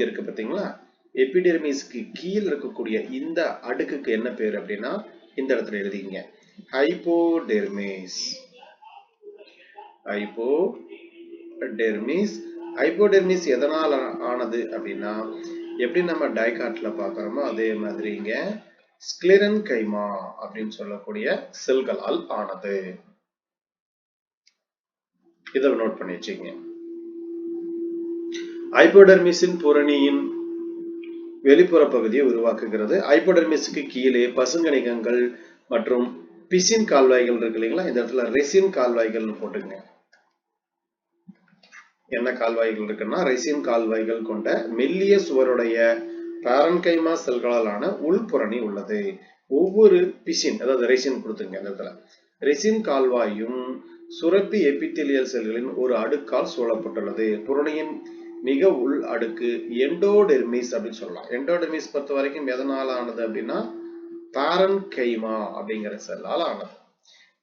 இருக்கு பாத்தீங்களா, எபிடெர்மிஸ்க்கு கீழ் இருக்கக்கூடிய இந்த அடுக்குக்கு என்ன பேர் அப்படின்னா இந்த இடத்துல எழுதிங்க ஹைப்போடெர்மிஸ். ஹைப்போடெர்மிஸ் எதனால் ஆனது அப்படின்னா எப்படி நம்ம டைகாட்ல பாக்குறோமோ அதே மாதிரி இங்க ஸ்க்ளெரன்கைமா அப்படின்னு சொல்லக்கூடிய செல்களால் ஆனது. இதை நோட் பண்ணி வச்சுங்க. ஹைப்போடெர்மிஸின் புறணியின் வெளிப்புற பகுதியை உருவாக்குகிறது. ஹைப்போடெர்மிஸுக்கு கீழே பசுங்கணிகங்கள் மற்றும் பிசின் கால்வாய்கள் இருக்கு இல்லைங்களா, இந்த இடத்துல ரெசின் கால்வாய்கள் போட்டுங்க. என்ன கால்வாய்கள் இருக்குன்னா ரெசின் கால்வாய்கள் கொண்ட மெல்லிய சுவருடைய பாரன்கைமா செல்களால் ஆன உள்புறணி உள்ளது. ஒவ்வொரு பிசின் அதாவது ரெசின் கொடுத்துங்க. இந்த இடத்துல ரெசின் கால்வாயும் சுரப்பி எபித்தீலியல் செல்களின் ஒரு அடுக்கால் சூழப்பட்டுள்ளது. புறணியின் மிக உள் அடுக்கு எண்டோடெர்மிஸ் அப்படின்னு சொல்லலாம். எண்டோடெர்மிஸ் பொறுத்த வரைக்கும் எதனால ஆனது அப்படின்னா பாரன்கைமா அப்படிங்கிற செல்லால் ஆனது.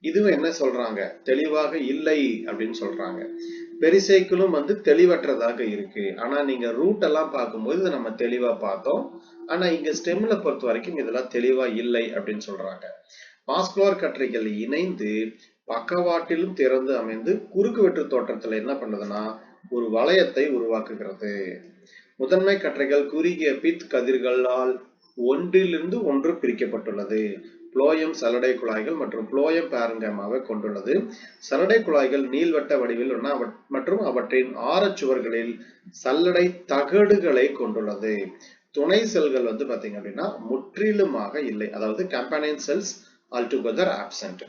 இதுவும் என்ன சொல்றாங்க, தெளிவாக இல்லை அப்படின்னு சொல்றாங்க. பெரிசைக்கிளும் தெளிவற்றதாக இருக்கு. ஆனா நீங்க ரூட் எல்லாம் பார்க்கும்போது நம்ம தெளிவா பார்த்தோம். ஆனா இங்க ஸ்டெம்ல பொறுத்த வரைக்கும் இதெல்லாம் தெளிவா இல்லை அப்படின்னு சொல்றாங்க. வாஸ்குலர் கற்றைகள் இணைந்து பக்கவாட்டிலும் திறந்து அமைந்து குறுக்கு வெட்டு தோற்றத்துல என்ன பண்ணுதுன்னா ஒரு வளையத்தை உருவாக்குகிறது. முதன்மை கற்றைகள் குறுகிய பித் கதிர்களால் ஒன்றிலிருந்து ஒன்று பிரிக்கப்பட்டுள்ளது. புளோயம் சல்லடை குழாய்கள் மற்றும் புளோயம் பாரன்கைமாவை கொண்டுள்ளது. சல்லடை குழாய்கள் நீள்வட்ட வடிவில் மற்றும் அவற்றின் ஆரச்சுவர்களில் சல்லடை தகடுகளை கொண்டுள்ளது. துணை செல்கள் பாத்தீங்க அப்படின்னா முற்றிலுமாக இல்லை, அதாவது companion cells altogether absent.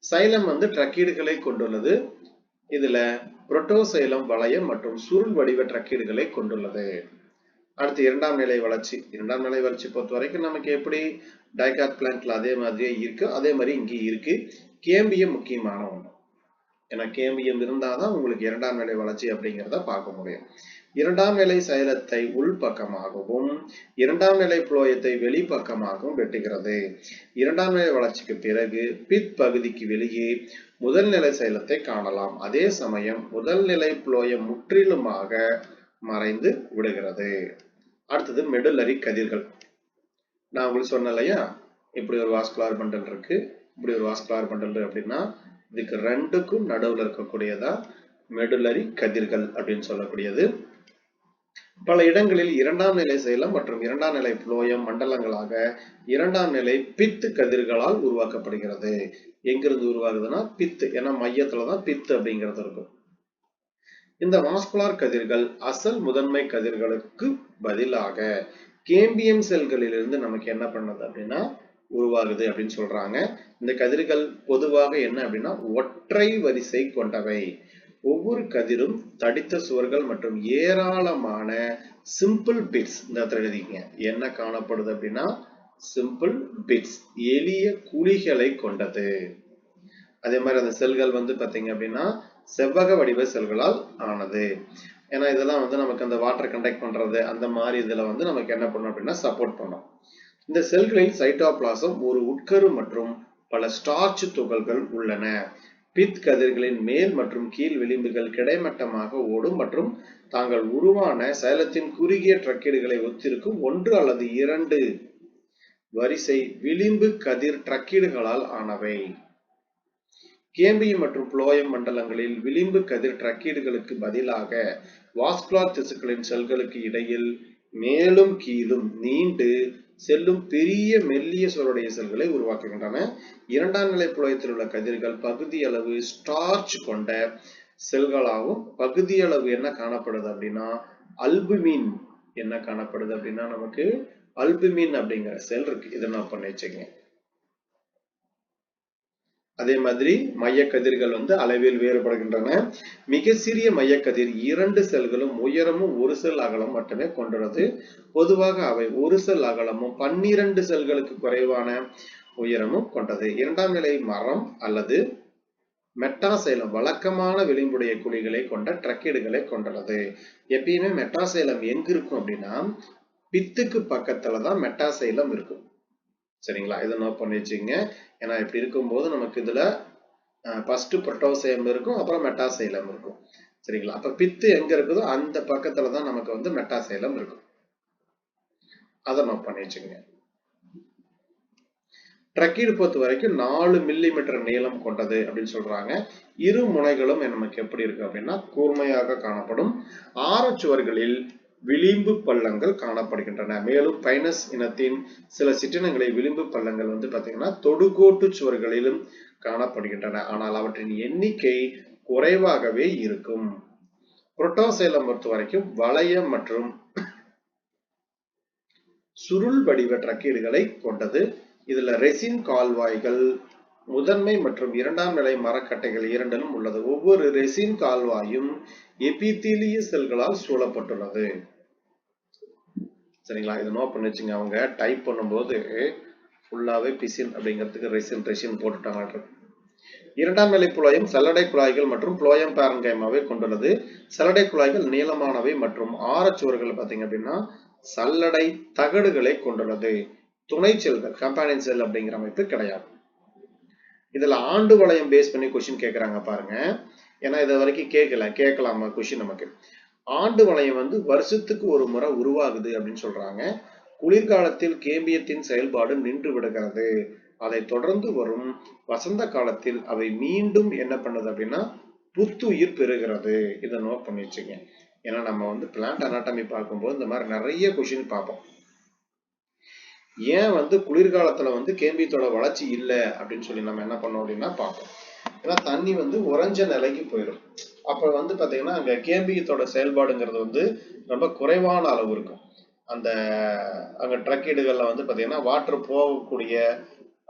Xylem ட்ரக்கீடுகளை கொண்டுள்ளது. இதுல புரோட்டோசைலம் வளையம் மற்றும் சுருள் வடிவ ட்ரக்கீடுகளை கொண்டுள்ளது. அடுத்து இரண்டாம் நிலை வளர்ச்சி. இரண்டாம் நிலை வளர்ச்சி பொறுத்த வரைக்கும் நமக்கு எப்படி டைகாட் பிளான்ட்ல அதே மாதிரியே இருக்கு, அதே மாதிரி இங்கே இருக்கு. கேம்பியம் முக்கியமான ஒன்று. ஏன்னா கேம்பியம் இருந்தாதான் உங்களுக்கு இரண்டாம் நிலை வளர்ச்சி அப்படிங்கிறத பார்க்க முடியும். இரண்டாம் நிலை சைலத்தை உள்பக்கமாகவும் இரண்டாம் நிலை புளோயத்தை வெளிப்பக்கமாகவும் வெட்டுகிறது. இரண்டாம் நிலை வளர்ச்சிக்கு பிறகு பித் பகுதிக்கு வெளியே முதல் நிலை சைலத்தை காணலாம். அதே சமயம் முதல் நிலை புளோயம் முற்றிலுமாக மறைந்து விடுகிறது. அடுத்தது மெடுலரி கதிர்கள். நான் உங்களுக்கு சொன்னேன் இல்லையா, இப்படி ஒரு வாஸ்குலர் பண்டல் இருக்கு, இப்படி ஒரு வாஸ்குலர் பண்டல் அப்படின்னா இதுக்கு ரெண்டுக்கும் நடுவில் இருக்கக்கூடியதா மெடுலரி கதிர்கள் அப்படின்னு சொல்லக்கூடியது. பல இடங்களில் இரண்டாம் நிலை சைலம் மற்றும் இரண்டாம் நிலை புளோயம் மண்டலங்களாக இரண்டாம் நிலை பித்து கதிர்களால் உருவாக்கப்படுகிறது. எங்கிருந்து உருவாகுதுன்னா பித்து, ஏன்னா மையத்துலதான் பித்து அப்படிங்கிறது இருக்கும். இந்த வாஸ்குலர் கதிர்கள் அசல் முதன்மை கதிர்களுக்கு பதிலாக கேம்பியம் செல்களிலிருந்து நமக்கு என்ன பண்ணது அப்படின்னா உருவாகுது அப்படின்னு சொல்றாங்க. இந்த கதிர்கள் பொதுவாக என்ன அப்படின்னா ஒற்றை வரிசை கொண்டவை. ஒவ்வொரு கதிரும் தடித்த சுவர்கள் மற்றும் ஏராளமான சிம்பிள் பிட்ஸ், இந்த இடத்துல எழுதிக்கங்க, என்ன காணப்படுது அப்படின்னா சிம்பிள் பிட்ஸ், எளிய குழிகளை கொண்டது. அதே மாதிரி அந்த செல்கள் பாத்தீங்க அப்படின்னா செவ்வக வடிவ செல்களால் ஆனது. ஏன்னா இதெல்லாம் நமக்கு அந்த வாட்டர் கண்டக்ட் பண்றது அந்த மாதிரி இதுல நமக்கு என்ன பண்ணும் அப்படின்னா சப்போர்ட் பண்ணும். இந்த செல்களில் சைட்டோபிளாசம் ஒரு உட்கரு மற்றும் பல ஸ்டார்ச் துகள்கள் உள்ளன. பித் கதிர்களின் மேல் மற்றும் கீழ் விளிம்புகள் கிடைமட்டமாக ஓடும் மற்றும் தாங்கள் உருவான சைலத்தின் குறுகிய ட்ரக்கீடுகளை ஒத்திருக்கும் ஒன்று அல்லது இரண்டு வரிசை விளிம்பு கதிர் ட்ரக்கீடுகளால் ஆனவை. கேம்பியம் மற்றும் புளோயம் மண்டலங்களில் விளிம்பு கதிர் ட்ரக்கீடுகளுக்கு பதிலாக வாஸ்குலர் திசுக்களின் செல்களுக்கு இடையில் மேலும் கீழும் நீண்டு செல்லும் பெரிய மெல்லிய சுவருடைய செல்களை உருவாக்குகின்றன. இரண்டாம் நிலை புலயத்தில் உள்ள கதிர்கள் பகுதியளவு ஸ்டார்ச் கொண்ட செல்களாகவும் பகுதியளவு என்ன காணப்படுது அப்படின்னா அல்புமின் என்ன காணப்படுது அப்படின்னா நமக்கு அல்புமின் அப்படிங்கிற செல் இருக்கு. இதை நான் பண்ணி வச்சுங்க. அதே மாதிரி மையக்கதிர்கள் அளவில் வேறுபடுகின்றன. மிக சிறிய மையக்கதிர் இரண்டு செல்களும் உயரமும் ஒரு செல் அகலம் மட்டுமே கொண்டுள்ளது. பொதுவாக அவை ஒரு செல் அகலமும் 12 செல்களுக்கு குறைவான உயரமும் கொண்டது. இரண்டாம் நிலை மரம் அல்லது மெட்டாசைலம் வழக்கமான விளிம்புடைய குழிகளை கொண்ட ட்ரக்கீடுகளை கொண்டுள்ளது. எப்பயுமே மெட்டாசைலம் எங்க இருக்கும் அப்படின்னா பித்துக்கு பக்கத்துல தான் மெட்டாசைலம் இருக்கும். சரிங்களா, இதை நோட் பண்ணி வச்சுங்க. ஏன்னா இப்படி இருக்கும்போது நமக்கு இதுல ஃபர்ஸ்ட் புரோட்டோசைலம் இருக்கும், அப்புறம் மெட்டாசைலம் இருக்கும். சரிங்களா, அப்ப பித்து எங்க இருக்குதோ அந்த பக்கத்துல தான் நமக்கு வந்து மெட்டாசைலம் இருக்கும். அதை நோட் பண்ணி வச்சுங்க. ட்ரக்கீடு பொறுத்த வரைக்கும் 4 மில்லிமீட்டர் நீளம் கொண்டது அப்படின்னு சொல்றாங்க. இரு முனைகளும் நமக்கு எப்படி இருக்கு அப்படின்னா கூர்மையாக காணப்படும். ஆரச்சுவர்களில் விளிம்பு பள்ளங்கள் காணப்படுகின்றன. மேலும் பைனஸ் இனத்தின் சில சிற்றினங்களில் விளிம்பு பள்ளங்கள் வந்து பாத்தீங்கன்னா தொடுகோட்டு சுவர்களிலும் காணப்படுகின்றன. ஆனால் அவற்றின் எண்ணிக்கை குறைவாகவே இருக்கும். புரோட்டோசைலம் பொறுத்த வரைக்கும் வளைய மற்றும் சுருள் வடிவ ட்ரக்கீடுகளை கொண்டது. இதுல ரெசின் கால்வாய்கள் முதன்மை மற்றும் இரண்டாம் நிலை மரக்கட்டைகள் இரண்டிலும் உள்ளது. ஒவ்வொரு ரெசின் கால்வாயும் எபித்தீலிய செல்களால் சூழப்பட்டுள்ளது. சரிங்களா, இதை நோட் பண்ணி வச்சுங்க. அவங்க டைப் பண்ணும்போது ஃபுல்லாவே பிசின் அப்படிங்கிறதுக்கு ரெசின் போட்டுட்டாங்க. இரண்டாம் நிலை குழாயும் சல்லடை குழாய்கள் மற்றும் புளோயம் பேரன்கைமாவை கொண்டுள்ளது. சல்லடை குழாய்கள் நீளமானவை மற்றும் ஆரச்சுவர்கள் பாத்தீங்க அப்படின்னா சல்லடை தகடுகளை கொண்டுள்ளது. துணை செல்கள் கம்பானியன் செல் அப்படிங்கிற அமைப்பு கிடையாது. இதுல ஆண்டு வளையம் பேஸ் பண்ணி கொஸ்டின் கேட்கறாங்க பாருங்க. ஏன்னா இது வரைக்கும் கேட்கலாமா கொஸ்டின் நமக்கு. ஆண்டு வளையம் வந்து வருஷத்துக்கு ஒரு முறை உருவாகுது அப்படின்னு சொல்றாங்க. குளிர்காலத்தில் கேம்பியத்தின் செயல்பாடு நின்று விடுகிறது. அதை தொடர்ந்து வரும் வசந்த காலத்தில் அவை மீண்டும் என்ன பண்ணுது அப்படின்னா புத்துயிர் பெறுகிறது. இதை நோட் பண்ணி வச்சுங்க. ஏன்னா நம்ம வந்து பிளான்ட் அனாட்டமி பார்க்கும்போது இந்த மாதிரி நிறைய கொஸ்டின் பார்ப்போம். ஏன் வந்து குளிர்காலத்துல வந்து கேம்பியத்தோட வளர்ச்சி இல்லை அப்படின்னு சொல்லி நம்ம என்ன பண்ணோம் அப்படின்னா பார்ப்போம். ஏன்னா தண்ணி வந்து உறைஞ்ச நிலைக்கு போயிடும். அப்ப வந்து பாத்தீங்கன்னா அங்க கேம்பியத்தோட செயல்பாடுங்கிறது வந்து ரொம்ப குறைவான அளவு இருக்கும். அந்த அங்க ட்ரக்கீடுகள்ல வந்து பாத்தீங்கன்னா வாட்டர் போகக்கூடிய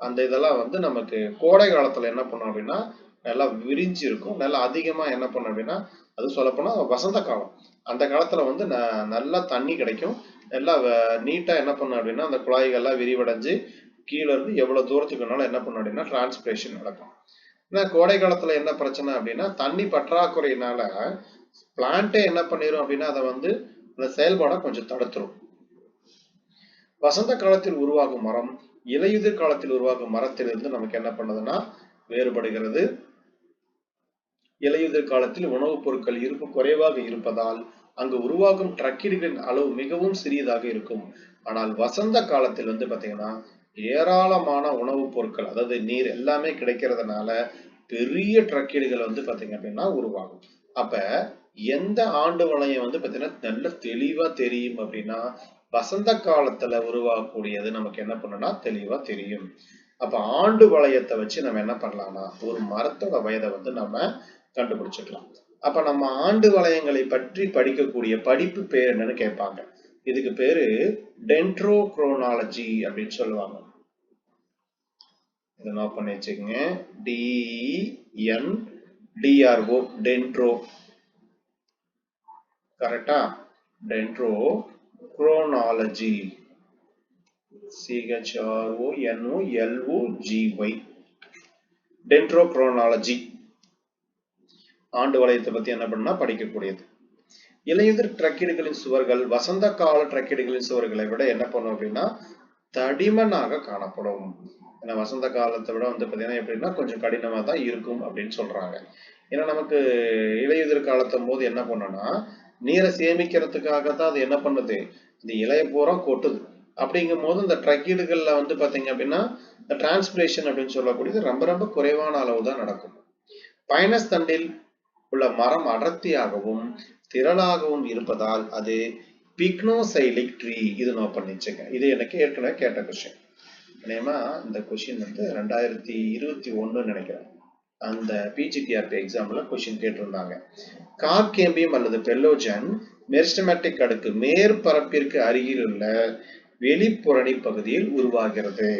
அந்த இதெல்லாம் வந்து நமக்கு கோடை காலத்துல என்ன பண்ணும் அப்படின்னா நல்லா விரிஞ்சு இருக்கும். நல்லா அதிகமா என்ன பண்ணும் அப்படின்னா அது சொல்லப்போனா வசந்த காலம். அந்த காலத்துல வந்து நல்லா தண்ணி கிடைக்கும். நல்லா நீட்டா என்ன பண்ணும் அப்படின்னா அந்த குழாய்கள்லாம் விரிவடைஞ்சு கீழே இருந்து எவ்வளவு தூரத்துக்கு வேணாலும் என்ன பண்ணும் அப்படின்னா டிரான்ஸ்பிரேஷன் நடக்கும். ஏன்னா கோடை காலத்துல என்ன பிரச்சனை அப்படின்னா தண்ணி பற்றாக்குறையினால பிளான்ட்டே என்ன பண்ணிரும் அப்படின்னா அதை வந்து அந்த செயல்பாடை கொஞ்சம் தடுத்துரும். வசந்த காலத்தில் உருவாகும் மரம் இலையுதிர் காலத்தில் உருவாகும் மரத்திலிருந்து நமக்கு என்ன பண்ணுதுன்னா வேறுபடுகிறது. இலையுதிர் காலத்தில் உணவுப் பொருட்கள் இருப்பு குறைவாக இருப்பதால் அங்கு உருவாகும் ட்ரக்கீடுகளின் அளவு மிகவும் சிறியதாக இருக்கும். ஆனால் வசந்த காலத்தில் வந்து பாத்தீங்கன்னா ஏராளமான உணவுப் பொருட்கள் அதாவது நீர் எல்லாமே கிடைக்கிறதுனால பெரிய ட்ரக்கீடுகள் வந்து பாத்தீங்க அப்படின்னா உருவாகும். அப்ப எந்த ஆண்டு வளையம் வந்து பாத்தீங்கன்னா நல்ல தெளிவா தெரியும் அப்படின்னா வசந்த காலத்துல உருவாகக்கூடியது நமக்கு என்ன பண்ணுனா தெளிவா தெரியும். அப்ப ஆண்டு வளையத்தை வச்சு நம்ம என்ன பண்ணலாம்னா ஒரு மரத்தோட வயதை வந்து நம்ம கண்டுபிடிச்சிக்கலாம். அப்ப நம்ம ஆண்டு வளையங்களை பற்றி படிக்கக்கூடிய படிப்பு பேர் என்னன்னு கேட்பாங்க. இதுக்கு பேரு டென்ட்ரோக்ரோனாலஜி அப்படின்னு சொல்லுவாங்க. இதை நோட் பண்ணி வச்சுக்கோங்க. DENDRO டென்ட்ரோ, கரெக்டா? டென்ட்ரோக்ரோனாலஜி CHRONOLOGY டென்ட்ரோக்ரோனாலஜி ஆண்டு வளையத்தை பத்தி என்ன பண்ணா படிக்கக்கூடியது. இலையுதிர் ட்ரக்கீடுகளின் சுவர்கள் வசந்த கால ட்ரக்கீடுகளின் சுவர்களை விட என்ன பண்ணும் அப்படின்னா தடிமனாக காணப்படும். ஏன்னா வசந்த காலத்தை விட வந்து பாத்தீங்கன்னா எப்படின்னா கொஞ்சம் கடினமா தான் இருக்கும் அப்படின்னு சொல்றாங்க. ஏன்னா நமக்கு இலையுதிர் காலத்தும் போது என்ன பண்ணோம்னா நீரை சேமிக்கிறதுக்காக தான் அது என்ன பண்ணுது இந்த இலைய பூரா கொட்டுது. அப்படிங்கும் போது இந்த ட்ரக்கீடுகள்ல வந்து பாத்தீங்க அப்படின்னா இந்த டிரான்ஸ்பிரேஷன் அப்படின்னு சொல்லக்கூடியது ரொம்ப ரொம்ப குறைவான அளவு தான் நடக்கும். பைனஸ் தண்டில் உள்ள மரம் அடர்த்தியாகவும் திரளாகவும் இருப்பதால் அது பிக்னோசைலிக் ட்ரீ. இது நோட் பண்ணிச்சுங்க. இது எனக்கு ஏற்கனவே கேட்ட கொஸ்டின். நினைமா இந்த கொஸ்டின் வந்து 2021 நினைக்கிறேன். அந்த பிஜிடிஆர்பி எக்ஸாம்ல கொஸ்டின் கேட்டிருந்தாங்க. கார்கேம்பியம் அல்லது பெல்லோஜன் மெரிஸ்டமேட்டிக் அடுக்கு மேற்பரப்பிற்கு அருகில் உள்ள வெளிப்புறணி பகுதியில் உருவாகிறது.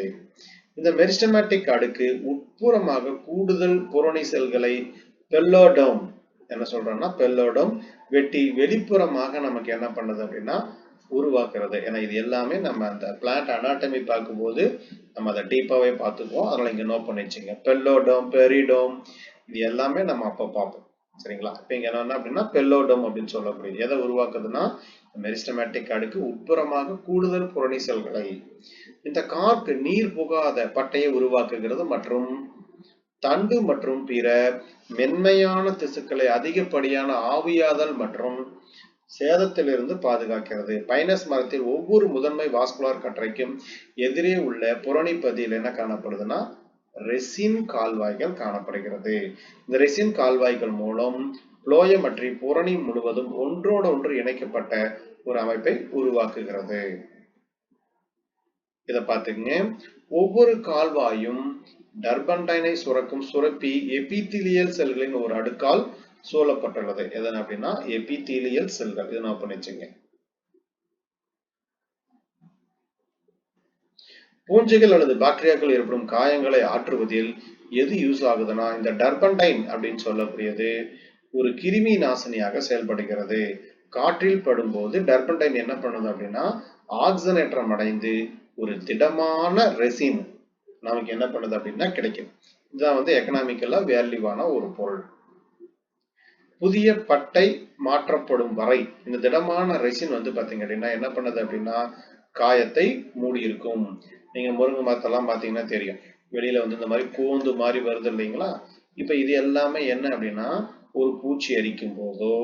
இந்த மெரிஸ்டமேட்டிக் அடுக்கு உட்புறமாக கூடுதல் புறணி செல்களை பெல்லோடோம் என்ன சொல்றோம்னா பெல்லோடோம் வெட்டி வெளிப்புறமாக நமக்கு என்ன பண்ணுது அப்படின்னா உருவாக்குறது. ஏன்னா இது எல்லாமே நம்ம அந்த பிளான்ட் அனாட்டமி பார்க்கும்போது நம்ம அதை டீப்பாவே பார்த்துக்குவோம். அதனால இங்க நோட் பண்ணி வச்சுங்க. பெல்லோடோம், பெரிடோம், இது எல்லாமே நம்ம அப்ப பார்ப்போம். சரிங்களா? இப்ப இங்க என்ன அப்படின்னா பெல்லோடோம் அப்படின்னு சொல்லக்கூடியது எதை உருவாக்குதுன்னா மெரிஸ்டமேட்டிக் அடுக்கு உட்புறமாக கூடுதல் புறணி செல்களை, இந்த கார்க் நீர் புகாத பட்டையை உருவாக்குகிறது மற்றும் தண்டு மற்றும் பிற மென்மையான திசுக்களை அதிகப்படியான ஆவியாதல் மற்றும் சேதத்திலிருந்து பாதுகாக்கிறது. பைனஸ் மரத்தில் ஒவ்வொரு முதன்மை வாஸ்குலார் கற்றைக்கும் எதிரே உள்ள புறணி பகுதியில் என்ன காணப்படுதுன்னா ரெசின் கால்வாய்கள் காணப்படுகிறது. இந்த ரெசின் கால்வாய்கள் மூலம் புளோயம் மற்றும் புறணி முழுவதும் ஒன்றோடு ஒன்று இணைக்கப்பட்ட ஒரு அமைப்பை உருவாக்குகிறது. இதை பார்த்துக்கங்க. ஒவ்வொரு கால்வாயும் டர்பன்டைனை சுரக்கும் சுரப்பி எபித்தீலியல் செல்களின் ஒரு அடுக்கால் சூழப்பட்டுள்ளது. எதன் அப்படின்னா எபித்தீலியல் செல்கள். இதை நான் பண்ணிச்சுங்க. பூஞ்சைகள் அல்லது பாக்டீரியாக்கள் ஏற்படும் காயங்களை ஆற்றுவதில் எது யூஸ் ஆகுதுன்னா இந்த டர்பன்டைன் அப்படின்னு சொல்லக்கூடியது ஒரு கிருமி நாசினியாக செயல்படுகிறது. காற்றில் படும்போது டர்பன்டைன் என்ன பண்ணுது அப்படின்னா ஆக்சிஜனேற்றம் அடைந்து ஒரு திடமான ரெசின் நமக்கு என்ன பண்ணுது அப்படின்னா கிடைக்கும். இதுதான் வந்து எக்கனாமிக்கலா வேல்யூவான ஒரு பொருள். புதிய பட்டை மாற்றப்படும் வரை இந்த திடமான ரெசின் வந்து பாத்தீங்க அப்படின்னா என்ன பண்ணுது அப்படின்னா காயத்தை மூடி இருக்கும். நீங்க முருங்கை மரத்தெல்லாம் பாத்தீங்கன்னா தெரியும், வெளியில வந்து இந்த மாதிரி கூந்து மாதிரி வருது இல்லைங்களா? இப்ப இது எல்லாமே என்ன அப்படின்னா ஒரு பூச்சி அரிக்கும் போதோ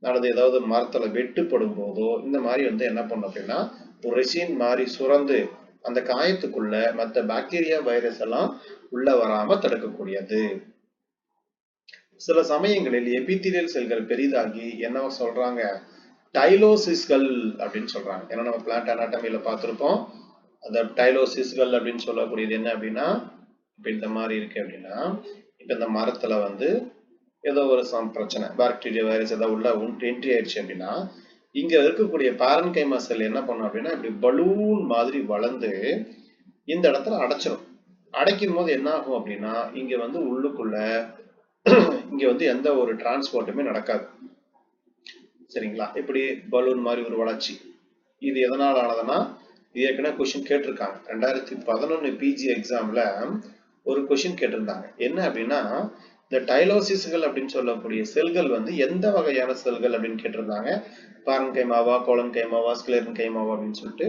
அல்லது ஏதாவது மரத்துல வெட்டுப்படும் போதோ இந்த மாதிரி வந்து என்ன பண்ணும் அப்படின்னா ஒரு ரெசின் மாதிரி சுரந்து அந்த காயத்துக்குள்ள மற்ற பாக்டீரியா வைரஸ் எல்லாம் உள்ள வராம தடுக்கக்கூடியது. சில சமயங்களில் எபித்தீலியல் செல்கள் பெரிதாகி என்ன சொல்றாங்க டைலோசிஸ்கள் அப்படின்னு சொல்றாங்க. ஏன்னா நம்ம பிளான்ட் அனாட்டமியில பார்த்திருப்போம். அந்த டைலோசிஸ்கள் அப்படின்னு சொல்லக்கூடியது என்ன அப்படின்னா இப்ப இந்த மாதிரி இருக்கு அப்படின்னா இப்ப இந்த மரத்துல வந்து ஏதோ ஒரு பிரச்சனை பாக்டீரியா வைரஸ் ஏதாவது உள்ள என்ட்ரி ஆயிடுச்சு அப்படின்னா இங்க இருக்கக்கூடிய பாரன்கைமா செல் என்ன பண்ணும் அப்படின்னா இப்படி பலூன் மாதிரி வளர்ந்து இந்த இடத்துல அடைச்சிடும். அடைக்கும் போது என்ன ஆகும் அப்படின்னா இங்க வந்து உள்ளுக்குள்ள இங்க வந்து எந்த ஒரு டிரான்ஸ்போர்ட்டுமே நடக்காது. சரிங்களா? இப்படி பலூன் மாதிரி ஒரு வளர்ச்சி இது எதனால ஆனதுன்னா ஏற்கனவே கொஸ்டின் கேட்டிருக்காங்க. 2011 பிஜி எக்ஸாம்ல ஒரு கொஸ்டின் கேட்டிருந்தாங்க. என்ன அப்படின்னா இந்த டைலோசிஸ்கள் அப்படின்னு சொல்லக்கூடிய செல்கள் வந்து எந்த வகையான செல்கள் அப்படின்னு கேட்டிருந்தாங்க. பாரன்கைமாவா, கோலன்கைமாவா, ஸ்க்ளெரன்கைமாவா அப்படின்னு சொல்லிட்டு.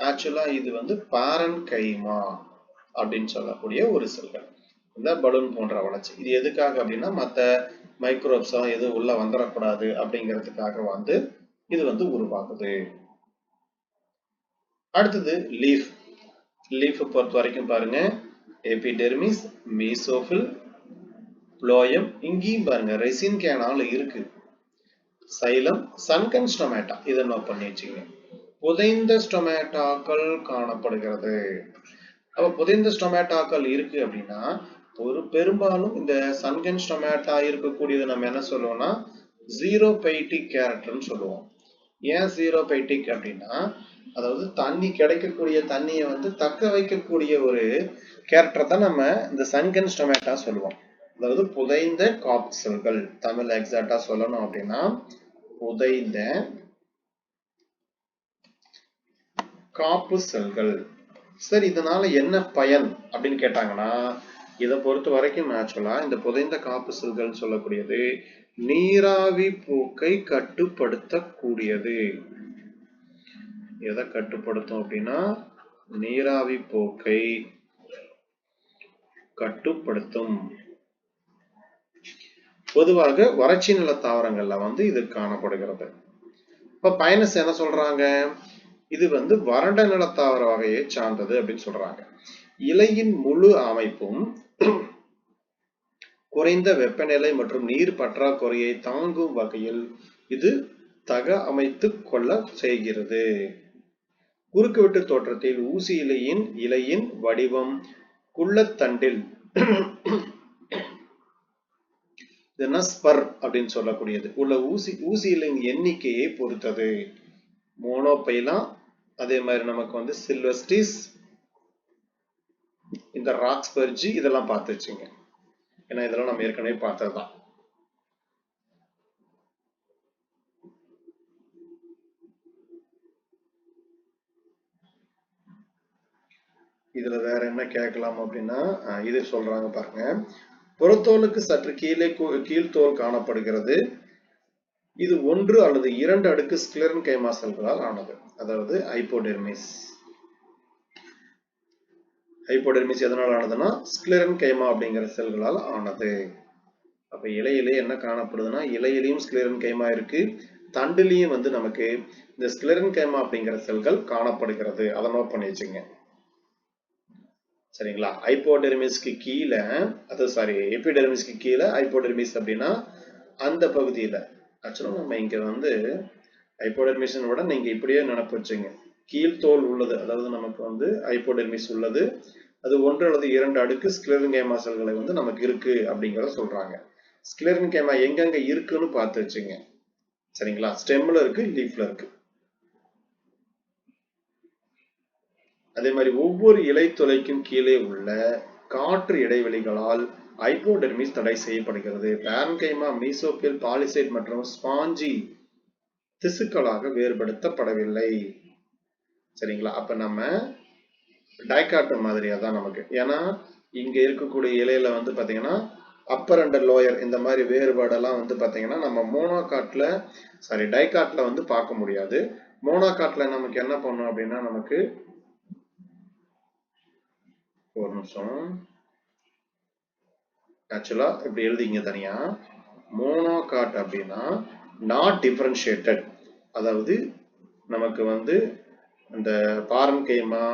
ஆக்சுவலா இது வந்து பாரன்கைமா அப்படின்னு சொல்லக்கூடிய ஒரு செல்கள். இந்த பலூன் போன்ற வளர்ச்சி இது எதுக்காக அப்படின்னா மற்ற மைக்ரோப்ஸ் எதுவும் உள்ள வந்துடக்கூடாது அப்படிங்கிறதுக்காக வந்து இது வந்து உருவாகுது. அடுத்தது லீஃப். லீஃப் பொறுத்த வரைக்கும் பாருங்க எபிடெர்மிஸ், மீசோஃபில், புளோயம், இங்கேயும் பாருங்க ரெசின் கேனால் இருக்கு. சைலம், சன்கன் ஸ்டொமேட்டா இதை நோட் பண்ணி வச்சுங்க. புதைந்த ஸ்டொமேட்டாக்கள் காணப்படுகிறது. அப்ப புதைந்த ஸ்டொமேட்டாக்கள் இருக்கு அப்படின்னா ஒரு பெரும்பாலும் இந்த சன்கன் ஸ்டொமேட்டா இருக்கக்கூடியது நம்ம என்ன சொல்லுவோம்னா ஜீரோபைட்டிக் கேரக்டர்னு சொல்லுவோம். ஏன் ஜீரோபைட்டிக் அப்படின்னா அதாவது தண்ணி கிடைக்கக்கூடிய தண்ணியை வந்து தக்க வைக்கக்கூடிய ஒரு கேரக்டர் தான் நம்ம இந்த சன்கன் ஸ்டொமேட்டா சொல்லுவோம். அதாவது புதைந்த காப் செல்கள். தமிழ் எக்ஸாக்டா சொல்லணும் அப்படின்னா புதைந்த காப்பு செல்கள். சரி, இதனால என்ன பயன் அப்படின்னு கேட்டாங்கன்னா இதை பொறுத்த வரைக்கும் ஆக்சுவலா இந்த புதைந்த காப்பு செல்கள் சொல்லக்கூடியது நீராவி போக்கை கட்டுப்படுத்தக்கூடியது. எதை கட்டுப்படுத்தும் அப்படின்னா நீராவி போக்கை கட்டுப்படுத்தும். பொதுவாக வறட்சி நில தாவரங்கள்ல வந்து இது காணப்படுகிறது. இப்ப பயனஸ் என்ன சொல்றாங்க இது வந்து வறண்ட நிலத்தாவர வகையை சார்ந்தது அப்படின்னு சொல்றாங்க. இலையின் முழு அமைப்பும் குறைந்த வெப்பநிலை மற்றும் நீர் பற்றாக்குறையை தாங்கும் வகையில் இது தக அமைத்து கொள்ள செய்கிறது. குறுக்குவெட்டு தோற்றத்தில் ஊசி இலையின் வடிவம் குள்ளத்தண்டில் ஸ்பர் அப்படின்னு சொல்லக்கூடியது உள்ள ஊசி இலையின் எண்ணிக்கையை பொறுத்தது. மோனோபைலா, அதே மாதிரி நமக்கு வந்து சில்வஸ்டிஸ், இந்த ராக்ஸ்பர்ஜி இதெல்லாம் பார்த்து வச்சுங்க. ஏன்னா இதெல்லாம் நம்ம ஏற்கனவே பார்த்ததுதான். இதுல வேற என்ன கேட்கலாம் அப்படின்னா இது சொல்றாங்க பாருங்க. புறத்தோலுக்கு சற்று கீழ்த்தோல் காணப்படுகிறது. இது 1 அல்லது 2 அடுக்கு ஸ்க்லெரன்கைமா செல்களால் ஆனது. அதாவது ஹைப்போடெர்மிஸ். ஹைப்போடெர்மிஸ் எதனால் ஆனதுன்னா ஸ்க்லெரன்கைமா அப்படிங்கிற செல்களால் ஆனது. அப்ப இலையிலே என்ன காணப்படுதுன்னா இலையிலையும் ஸ்க்லெரன்கைமா இருக்கு, தண்டுலையும் வந்து நமக்கு இந்த ஸ்க்லெரன்கைமா அப்படிங்கிற செல்கள் காணப்படுகிறது. அதை நோட் பண்ணி வச்சுங்க. சரிங்களா? ஹைப்போடெர்மிஸ்க்கு கீழே, எபிடெர்மிஸ்க்கு கீழே ஹைப்போடெர்மிஸ் அப்படின்னா அந்த பகுதியில. ஆக்சுவலா நம்ம இங்க வந்து ஹைப்போடெர்மிஸ் விட நீங்க இப்படியே நினைப்பு வச்சுங்க. கீழ்த்தோல் உள்ளது, அதாவது நமக்கு வந்து ஹைப்போடெர்மிஸ் உள்ளது, அது 1 அல்லது 2 அடுக்கு ஸ்க்லெரன்கைமா செல்களை வந்து நமக்கு இருக்கு அப்படிங்கறத சொல்றாங்க. ஸ்க்லெரன்கைமா எங்கெங்க இருக்குன்னு பார்த்து வச்சுங்க. சரிங்களா? ஸ்டெம்ல இருக்கு, லீஃப்ல இருக்கு. அதே மாதிரி ஒவ்வொரு இலைத்துளைக்கும் கீழே உள்ள காற்று இடைவெளிகளால் ஹைப்போடெர்மிஸ் தடை செய்யப்படுகிறது. பேரன்கைமா மீசோபியல், பாலிசைட் மற்றும் ஸ்பாஞ்சி திசுக்களாக வேறுபடுத்தப்படவில்லை. சரிங்களா? அப்ப நம்ம டைகாட்டு மாதிரியா தான் நமக்கு. ஏன்னா இங்க இருக்கக்கூடிய இலையில வந்து பாத்தீங்கன்னா அப்பர் அண்ட் லோயர் இந்த மாதிரி வேறுபாடெல்லாம் வந்து பாத்தீங்கன்னா நம்ம டைகாட்ல வந்து பார்க்க முடியாது. மோனோகாட்ல நமக்கு என்ன பண்ணும் அப்படின்னா, நமக்கு ஒரு நிமிஷம், ஆக்சுவலா இப்படி எழுதிங்க தனியா. மோனோகாட் அப்படின்னா நாட் டிஃபரன்ஷியேட்டட், அதாவது நமக்கு வந்து இந்த பாரன்கைமா,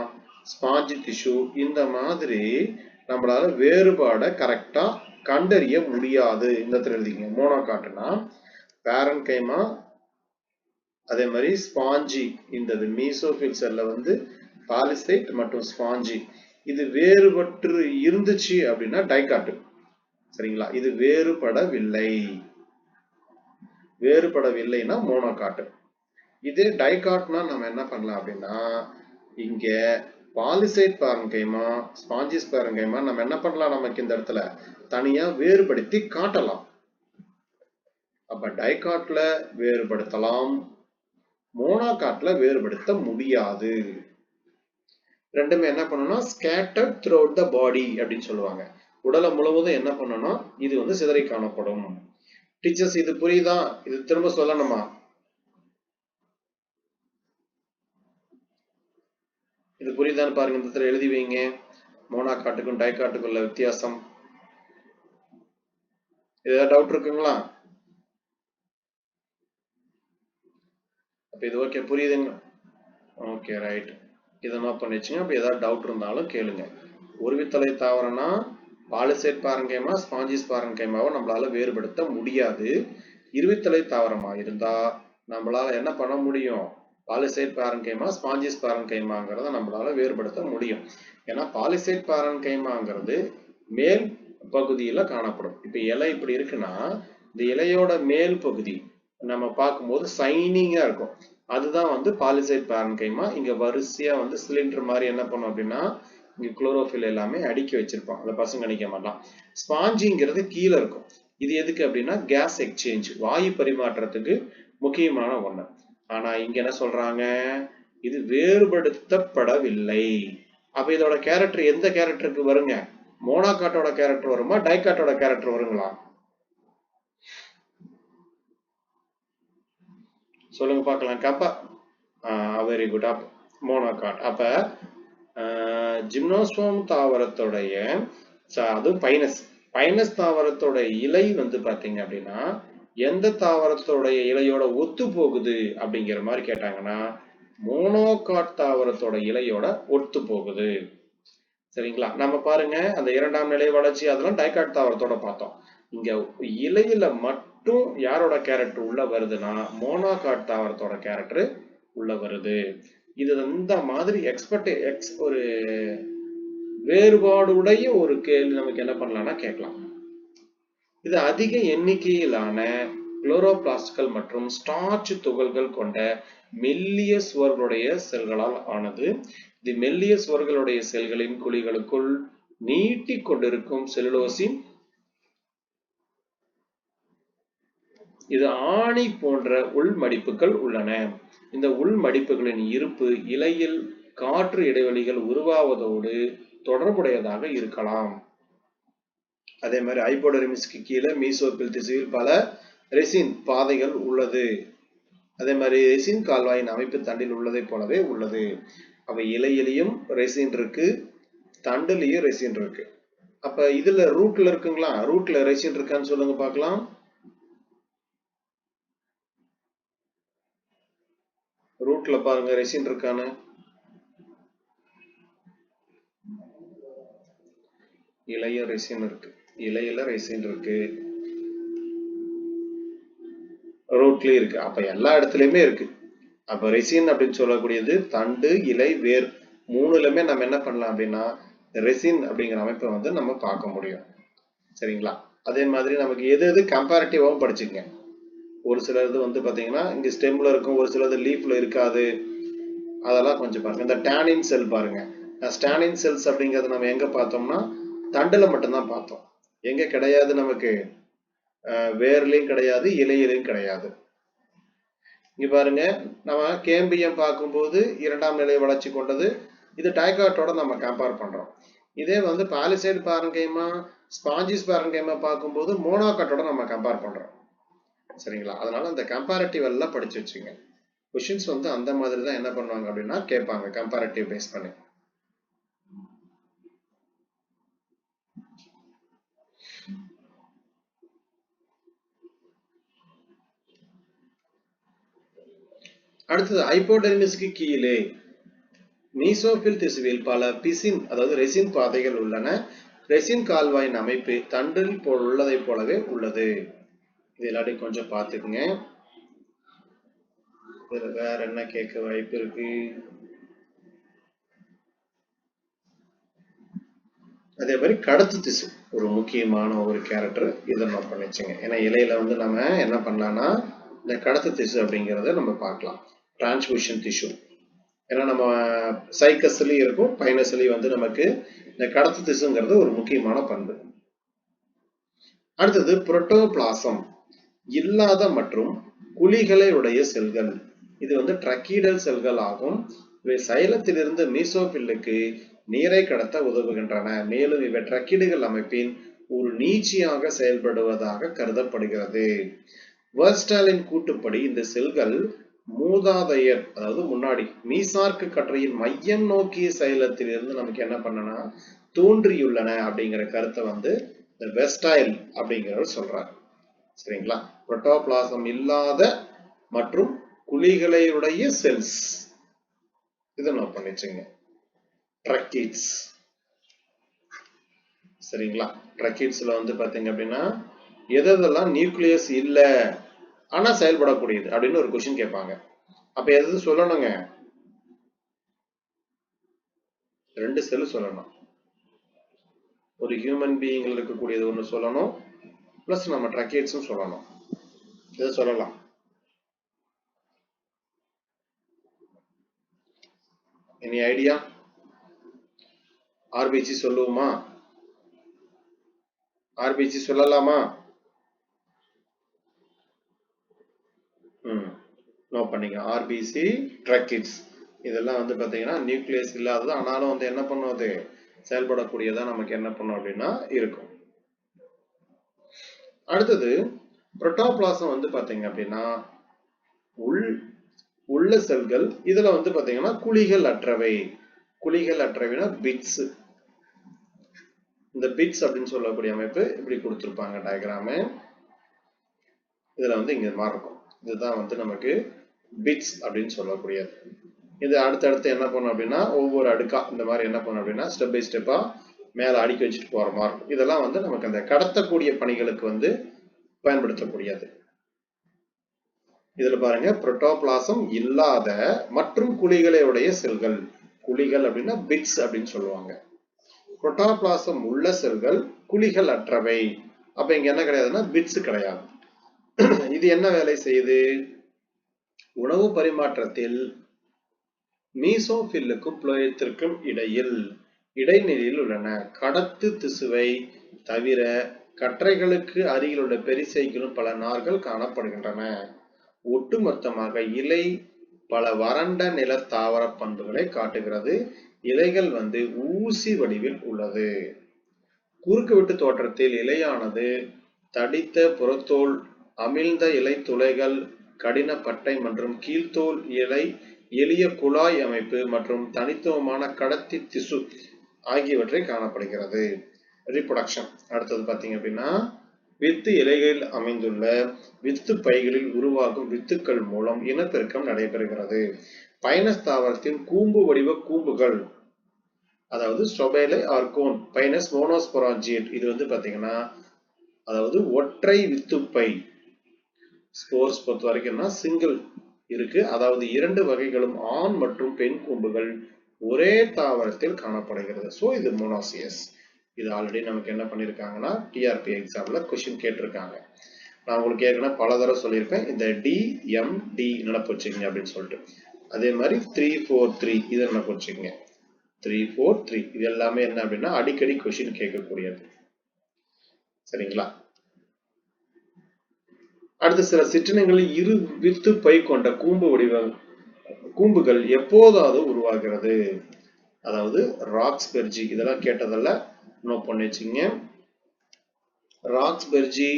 ஸ்பாஞ்சி டிஷ்யூ இந்த மாதிரி நம்மளால வேறுபாடை கரெக்டா கண்டறிய முடியாது. இந்த இடத்துல எழுதிங்க. மோனோகாட்னா பேரன்கைமா, அதே மாதிரி ஸ்பாஞ்சி, இந்த மீசோபில் செல்ல வந்து பாலிசைட் மற்றும் ஸ்பாஞ்சி, இது வேறுபட்டு இருந்துச்சு அப்படின்னா டைகாட்டு. சரிங்களா? இது வேறுபடவில்லைன்னா மோனோகாட்டு. இதே டைகாட்னா நம்ம என்ன பண்ணலாம் அப்படின்னா, இங்க பாலிசைட் பாரன்கைமா, ஸ்பாஞ்சிஸ் பாரன்கைமா நம்ம என்ன பண்ணலாம், நமக்கு இந்த இடத்துல தனியா வேறுபடுத்தி காட்டலாம். அப்ப டைகாட்ல வேறுபடுத்தலாம், மோனோகாட்ல வேறுபடுத்த முடியாது. ரெண்டுமே என்ன பண்ணணும், ஸ்கேட்டர்ட் த்ரூஅவுட் த பாடி அப்படின்னு சொல்லுவாங்க. உடலை முழுவதும் என்ன பண்ணணும், இது வந்து சிதறி காணப்படும். டீச்சர்ஸ் இது புரியுதா? இது திரும்ப சொல்லணுமா? இது புரியுதான்னு பாருங்க. இந்த இடத்துல எழுதி வைங்க. மோனோகாட்டுக்கும் டைகாட்டுக்கும் உள்ள வித்தியாசம். ஏதாவது டவுட் இருக்குங்களா? அப்ப இது ஓகே, புரியுதுங்க? Okay, right. இதை நோட் பண்ணி வச்சுங்க. அப்ப ஏதாவது டவுட் இருந்தாலும் கேளுங்க. உருவித்தலை தாவரம்னா பாலிசைட் பாரன்கைமா, ஸ்பாஞ்சிஸ் பாரன்கைமாவை நம்மளால வேறுபடுத்த முடியாது. இருவித்தலை தாவரமா இருந்தா நம்மளால என்ன பண்ண முடியும், பாலிசைட் பாரன்கைமா, ஸ்பாஞ்சிஸ் பாரன்கைமாங்கிறத நம்மளால வேறுபடுத்த முடியும். ஏன்னா பாலிசைட் பாரன்கைமாங்கிறது மேல் பகுதியில காணப்படும். இப்ப இலை இப்படி இருக்குன்னா இந்த இலையோட மேல் பகுதி நம்ம பார்க்கும்போது சைனிங்கா இருக்கும். அதுதான் வந்து பாலிசைட் பாரன்கைமா. இங்க வரிசையா வந்து சிலிண்டர் மாதிரி என்ன பண்ணும் அப்படின்னா இங்க குளோரோஃபில் எல்லாமே அடுக்கி வச்சிருப்பான், அந்த பசங்க அடிக்க மாட்டான். ஸ்பாஞ்சிங்கிறது கீழே இருக்கும். இது எதுக்கு அப்படின்னா கேஸ் எக்ஸ்சேஞ்ச், வாயு பரிமாற்றத்துக்கு முக்கியமான ஒண்ணு. ஆனா இங்க என்ன சொல்றாங்க, இது வேறுபடுத்தப்படவில்லை. அப்ப இதோட கேரக்டர் எந்த கேரக்டருக்கு வருங்க, மோனோகாட்டோட கேரக்டர் வருமா, டைகாட்டோட கேரக்டர் வருங்களா? சொல்லுங்க பார்க்கலாம். கப்பா வெரி குட். அப் மோனோகாட். அப்ப ஜிம்னோஸ்போம் தாவரத்துடைய, அதுவும் பைனஸ் தாவரத்தோட இலை வந்து பாத்தீங்க அப்படின்னா எந்த தாவரத்தோடைய இலையோட ஒத்து போகுது அப்படிங்கிற மாதிரி கேட்டாங்கன்னா மோனோகாட் தாவரத்தோட இலையோட ஒத்து போகுது. சரிங்களா? நம்ம பாருங்க அந்த 2ஆம் நிலை வளர்ச்சி அதெல்லாம் டைகாட் தாவரத்தோட பார்த்தோம். இங்க இலையில மட்டும் யாரோட கேரக்டர் உள்ள வருதுன்னா மோனோகாட் தாவரத்தோட கேரக்டர் உள்ள வருது. இது இந்த மாதிரி ஒரு வேறுபாடுடைய ஒரு கேள்வி நமக்கு என்ன பண்ணலாம்னா கேட்கலாம். இது அதிக எண்ணிக்கையிலான குளோரோபிளாஸ்ட்கள் மற்றும் ஸ்டார்ச் துகள்கள் கொண்ட மெல்லிய சுவர்களுடைய செல்களால் ஆனது. இது மெல்லிய சுவர்களுடைய செல்களின் குழிகளுக்குள் நீட்டி கொண்டிருக்கும் செல்லுலோசின், இது ஆணி போன்ற உள்மடிப்புகள் உள்ளன. இந்த உள்மடிப்புகளின் இருப்பு இலையில் காற்று இடைவெளிகள் உருவாவதோடு தொடர்புடையதாக இருக்கலாம். அதே மாதிரி ஹைபோடெர்மிஸ்க்கு கீழே மீசோபில் திசுவில் பல ரெசின் பாதைகள் உள்ளது. அதே மாதிரி ரெசின் கால்வாயின் அமைப்பு தண்டில் உள்ளதை போலவே உள்ளது. அவை இலையிலையும் ரெசின் இருக்கு, தண்டுலையும் ரெசின் இருக்கு. அப்ப இதுல ரூட்ல இருக்குங்களா? ரூட்ல ரெசின் இருக்கான்னு சொல்லுங்க பார்க்கலாம். ரூட்ல பாருங்க ரெசின் இருக்கான்னு. இலைய ரெசின் இருக்கு, இலையில ரெசின் இருக்கு, ரூட்லயும் இருக்கு. அப்ப எல்லா இடத்துலயுமே இருக்கு. அப்ப ரெசின் அப்படின்னு சொல்லக்கூடியது தண்டு, இலை, வேர் மூணுலயுமே நம்ம என்ன பண்ணலாம் அப்படின்னா ரெசின் அப்படிங்கிற அமைப்பை வந்து நம்ம பார்க்க முடியும். சரிங்களா? அதே மாதிரி நமக்கு எது எது கம்பேரிட்டிவாவும் படிச்சுக்கங்க. ஒரு சிலது வந்து பாத்தீங்கன்னா இங்க ஸ்டெம்ல இருக்கும், ஒரு சிலது லீஃப்ல இருக்காது. அதெல்லாம் கொஞ்சம் பாருங்க. இந்த டேனின் செல் பாருங்க. ஸ்டானின் செல்ஸ் அப்படிங்கறது நம்ம எங்க பார்த்தோம்னா தண்டுல மட்டும்தான் பார்த்தோம். எங்க கிடையாது, நமக்கு வேர்லயும் கிடையாது, இலையிலையும் கிடையாது. இங்க பாருங்க, நம்ம கேம்பியம் பார்க்கும்போது 2ஆம் நிலை வளர்ச்சி கொண்டது. இது டைகாட்டோட நம்ம கம்பேர் பண்றோம். இதே வந்து பாலிசைடு பாரன்கைமா, ஸ்பாஞ்சிஸ் பாரன்கைமா பார்க்கும்போது மோனோகாட்டோட நம்ம கம்பேர் பண்றோம். சரிங்களா? அதனால அந்த கம்பேரிட்டிவ் எல்லாம் படிச்சு வச்சுங்க. கொஸ்டின்ஸ் வந்து அந்த மாதிரி தான் என்ன பண்ணுவாங்க அப்படின்னா கேட்பாங்க, கம்பேரிட்டிவ் பேஸ் பண்ணி. அடுத்தது ஹைபோடெர்மிஸ்க்கு கீழே மீசோபில் திசுவில் பல பிசின் அதாவது ரெசின் பாதைகள் உள்ளன. ரெசின் கால்வாயின் அமைப்பு தண்டில் உள்ளதை போலவே உள்ளது. இது எல்லாத்தையும் கொஞ்சம் பார்த்துக்குங்க. வேற என்ன கேட்க வாய்ப்பு இருக்கு? அதே மாதிரி கடத்து திசு ஒரு முக்கியமான ஒரு கேரக்டர், இதை நோட் பண்ணி வச்சுங்க. ஏன்னா இலையில வந்து நம்ம என்ன பண்ணலாம்னா இந்த கடத்து திசு அப்படிங்கிறத நம்ம பார்க்கலாம். Transmission tissue. ஏன்னா நம்ம சைக்கஸ்லயும் இருக்கும், பைனஸ்லயும் வந்து நமக்கு இந்த கடத்து திசுங்கிறது ஒரு முக்கியமான பண்பு. அடுத்தது புரோட்டோபிளாசம் இல்லாத மற்றும் குழிகளை உடைய செல்கள். இது வந்து ட்ரக்கீடல் செல்கள் ஆகும். இவை சைலத்திலிருந்து மீசோபில்லுக்கு நீரை கடத்த உதவுகின்றன. மேலும் இவை ட்ரக்கீடுகள் அமைப்பின் ஒரு நீட்சியாக செயல்படுவதாக கருதப்படுகிறது. வெர்ஸ்டாலின் கூட்டுப்படி இந்த செல்கள் மூதாதையர் அதாவது முன்னாடி மீசார்க்கு கற்றையின் மையம் நோக்கிய சைலத்திலிருந்து நமக்கு என்ன பண்ணனா தோன்றியுள்ளன அப்படிங்கிற கருத்தை வந்து இந்த வெர்ஸ்டைல் அப்படிங்கிறவர் சொல்றார். சரிங்களா? புரோட்டோபிளாசம் இல்லாத மற்றும் குழிகளையுடைய செல்ஸ், இதை நோட் பண்ணிச்சுங்க. ட்ரக்கீட்ஸ். சரிங்களா? ட்ரக்கீட்ஸ்ல வந்து பாத்தீங்க அப்படின்னா எதெல்லாம் நியூக்ளியஸ் இல்ல ஆனா செயல்படக்கூடியது அப்படின்னு ஒரு கொஸ்டின் கேட்பாங்க. அப்ப எது சொல்லணுங்க? 2 செல் சொல்லணும். ஒரு ஹியூமன் பீயிங்ல இருக்கக்கூடியது ஒண்ணு சொல்லணும், பிளஸ் நம்ம ட்ரக்கீட்ஸும் சொல்லணும். இதை சொல்லலாம். Any idea? ஆர்பிசி சொல்லுவோமா? ஆர்பிசி சொல்லலாமா? நோட் பண்ணிக்க. ஆர்பிசி, ட்ரக்கீட்ஸ் இதெல்லாம் வந்து பாத்தீங்கன்னா நியூக்ளியஸ் இல்லாதது, ஆனாலும் வந்து என்ன பண்ணுவது செயல்படக்கூடியதா நமக்கு என்ன பண்ணும் அப்படின்னா இருக்கும். அடுத்தது புரோட்டோபிளாசம் வந்து பாத்தீங்க அப்படின்னா உள்ள செல்கள். இதுல வந்து பாத்தீங்கன்னா குழிகள் அற்றவை. குழிகள் அற்றவைனா பிட்ஸ். இந்த பிட்ஸ் அப்படின்னு சொல்லக்கூடிய அமைப்பு இப்படி கொடுத்திருப்பாங்க டயக்ராமு. இதுல வந்து இங்க மாதிரி இருக்கும். இதுதான் வந்து நமக்கு பிட்ஸ் அப்படின்னு சொல்லக்கூடியது. இது அடுத்தடுத்து என்ன பண்ணும் அப்படின்னா ஒவ்வொரு அடுக்கா இந்த மாதிரி என்ன பண்ணும் அப்படின்னா ஸ்டெப் பை ஸ்டெப்பா மேல அடுக்கி வச்சுட்டு போற மாதிரி இருக்கும். இதெல்லாம் வந்து நமக்கு அந்த கடத்தக்கூடிய பணிகளுக்கு வந்து பயன்படுத்தக்கூடியது. இதுல பாருங்க, புரோட்டோபிளாசம் இல்லாத மற்றும் குழிகளை உடைய செல்கள். குழிகள் அப்படின்னா பிட்ஸ் அப்படின்னு சொல்லுவாங்க. புரோட்டோபிளாசம் உள்ள செல்கள் குழிகள் அற்றவை. அப்ப இங்க என்ன கிடையாதுன்னா பிட்ஸ் கிடையாது. இது என்ன வேலை செய்யுது? உணவு பரிமாற்றத்தில் மீசோபில்லுக்கும் புளோயத்திற்கும் இடைநிலையில் உள்ளன. கடத்து திசுவை தவிர கற்றைகளுக்கு அருகில் உள்ள பெரிசைக்கிளும் பல நார்கள் காணப்படுகின்றன. ஒட்டுமொத்தமாக இலை பல வறண்ட நில தாவர பண்புகளை காட்டுகிறது. இலைகள் வந்து ஊசி வடிவில் உள்ளது. குறுக்கு வெட்டு தோற்றத்தில் இலையானது தடித்த புறத்தோல், அமிழ்ந்த இலை துளைகள், கடின பட்டை மற்றும் கீழ்த்தோல் இலை, எளிய குழாய் அமைப்பு மற்றும் தனித்துவமான கடத்தி திசு ஆகியவற்றை காணப்படுகிறது. ரிப்ரொடக்ஷன் அடுத்தது பாத்தீங்க அப்படின்னா வித்து இலைகளில் அமைந்துள்ள வித்து பைகளில் உருவாகும் வித்துக்கள் மூலம் இனப்பெருக்கம் நடைபெறுகிறது. பைனஸ் தாவரத்தின் கூம்பு வடிவ கூம்புகள், அதாவது ஸ்ட்ரோபேலை ஆர் கோன் பைனஸ் மோனோஸ்பொராஞ்சியேட், இது வந்து பாத்தீங்கன்னா அதாவது ஒற்றை வித்துப்பை. ஸ்போர்ஸ் பொறுத்த வரைக்கும்னா சிங்கிள் இருக்கு, அதாவது இரண்டு வகைகளும் ஆண் மற்றும் பெண் கூம்புகள் ஒரே தாவரத்தில் காணப்படுகிறது. சோ இது மோனோசியஸ். இது ஆல்ரெடி நமக்கு என்ன பண்ணிருக்காங்கன்னா டிஆர்பி எக்ஸாம்ல கொஸ்டின் கேட்டிருக்காங்க. நான் உங்களுக்கு ஏற்கனவே பல தடவை சொல்லியிருப்பேன், இந்த டிஎம்டி நினைப்பு வச்சுக்கங்க அப்படின்னு சொல்லிட்டு. அதே மாதிரி 343 இதை நினைப்பு வச்சுக்கங்க. 343 இது எல்லாமே என்ன அப்படின்னா அடிக்கடி கொஸ்டின் கேட்கக்கூடியது. சரிங்களா? அடுத்து சில சிற்றினங்களில் இரு வித்து பை கொண்ட கூம்புகள் எப்போதாவது உருவாகிறது. அதாவது ராக்ஸ்பெர்ஜி, இதெல்லாம் கேட்டதல்ல, நோட் பண்ணி வச்சுங்க. ராக்ஸ்பெர்ஜி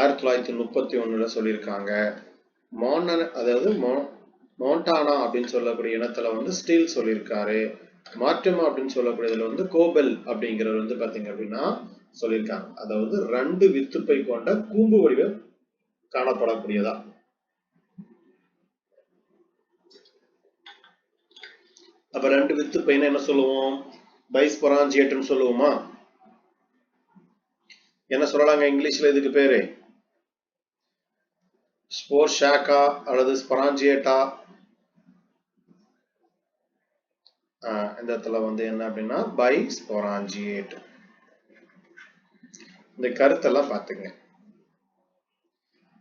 1931 சொல்லியிருக்காங்க. அதாவது மோண்டானா அப்படின்னு சொல்லக்கூடிய இனத்துல வந்து ஸ்டீல் சொல்லியிருக்காரு. மார்டமா அப்படின்னு சொல்லக்கூடியதுல வந்து கோபெல் அப்படிங்கிறது வந்து பாத்தீங்க அப்படின்னா சொல்லியிருக்காங்க. அதாவது 2 வித்துப்பை கொண்ட கூம்பு வடிவம் காணப்படக்கூடியதா. அப்ப 2 வித்துப்பைன்னு என்ன சொல்லுவோம்? பைஸ்பொராஞ்சியேட்னு சொல்லுவோமா? என்ன சொல்லலாங்க இங்கிலீஷ்ல இதுக்கு பேரு? ஸ்போர் ஷாக்கா அல்லது ஸ்பொராஞ்சியேட்டா? இந்த இடத்துல வந்து என்ன அப்படின்னா பைஸ்பொராஞ்சியேட். இந்த கருத்தெல்லாம் பாத்துங்க.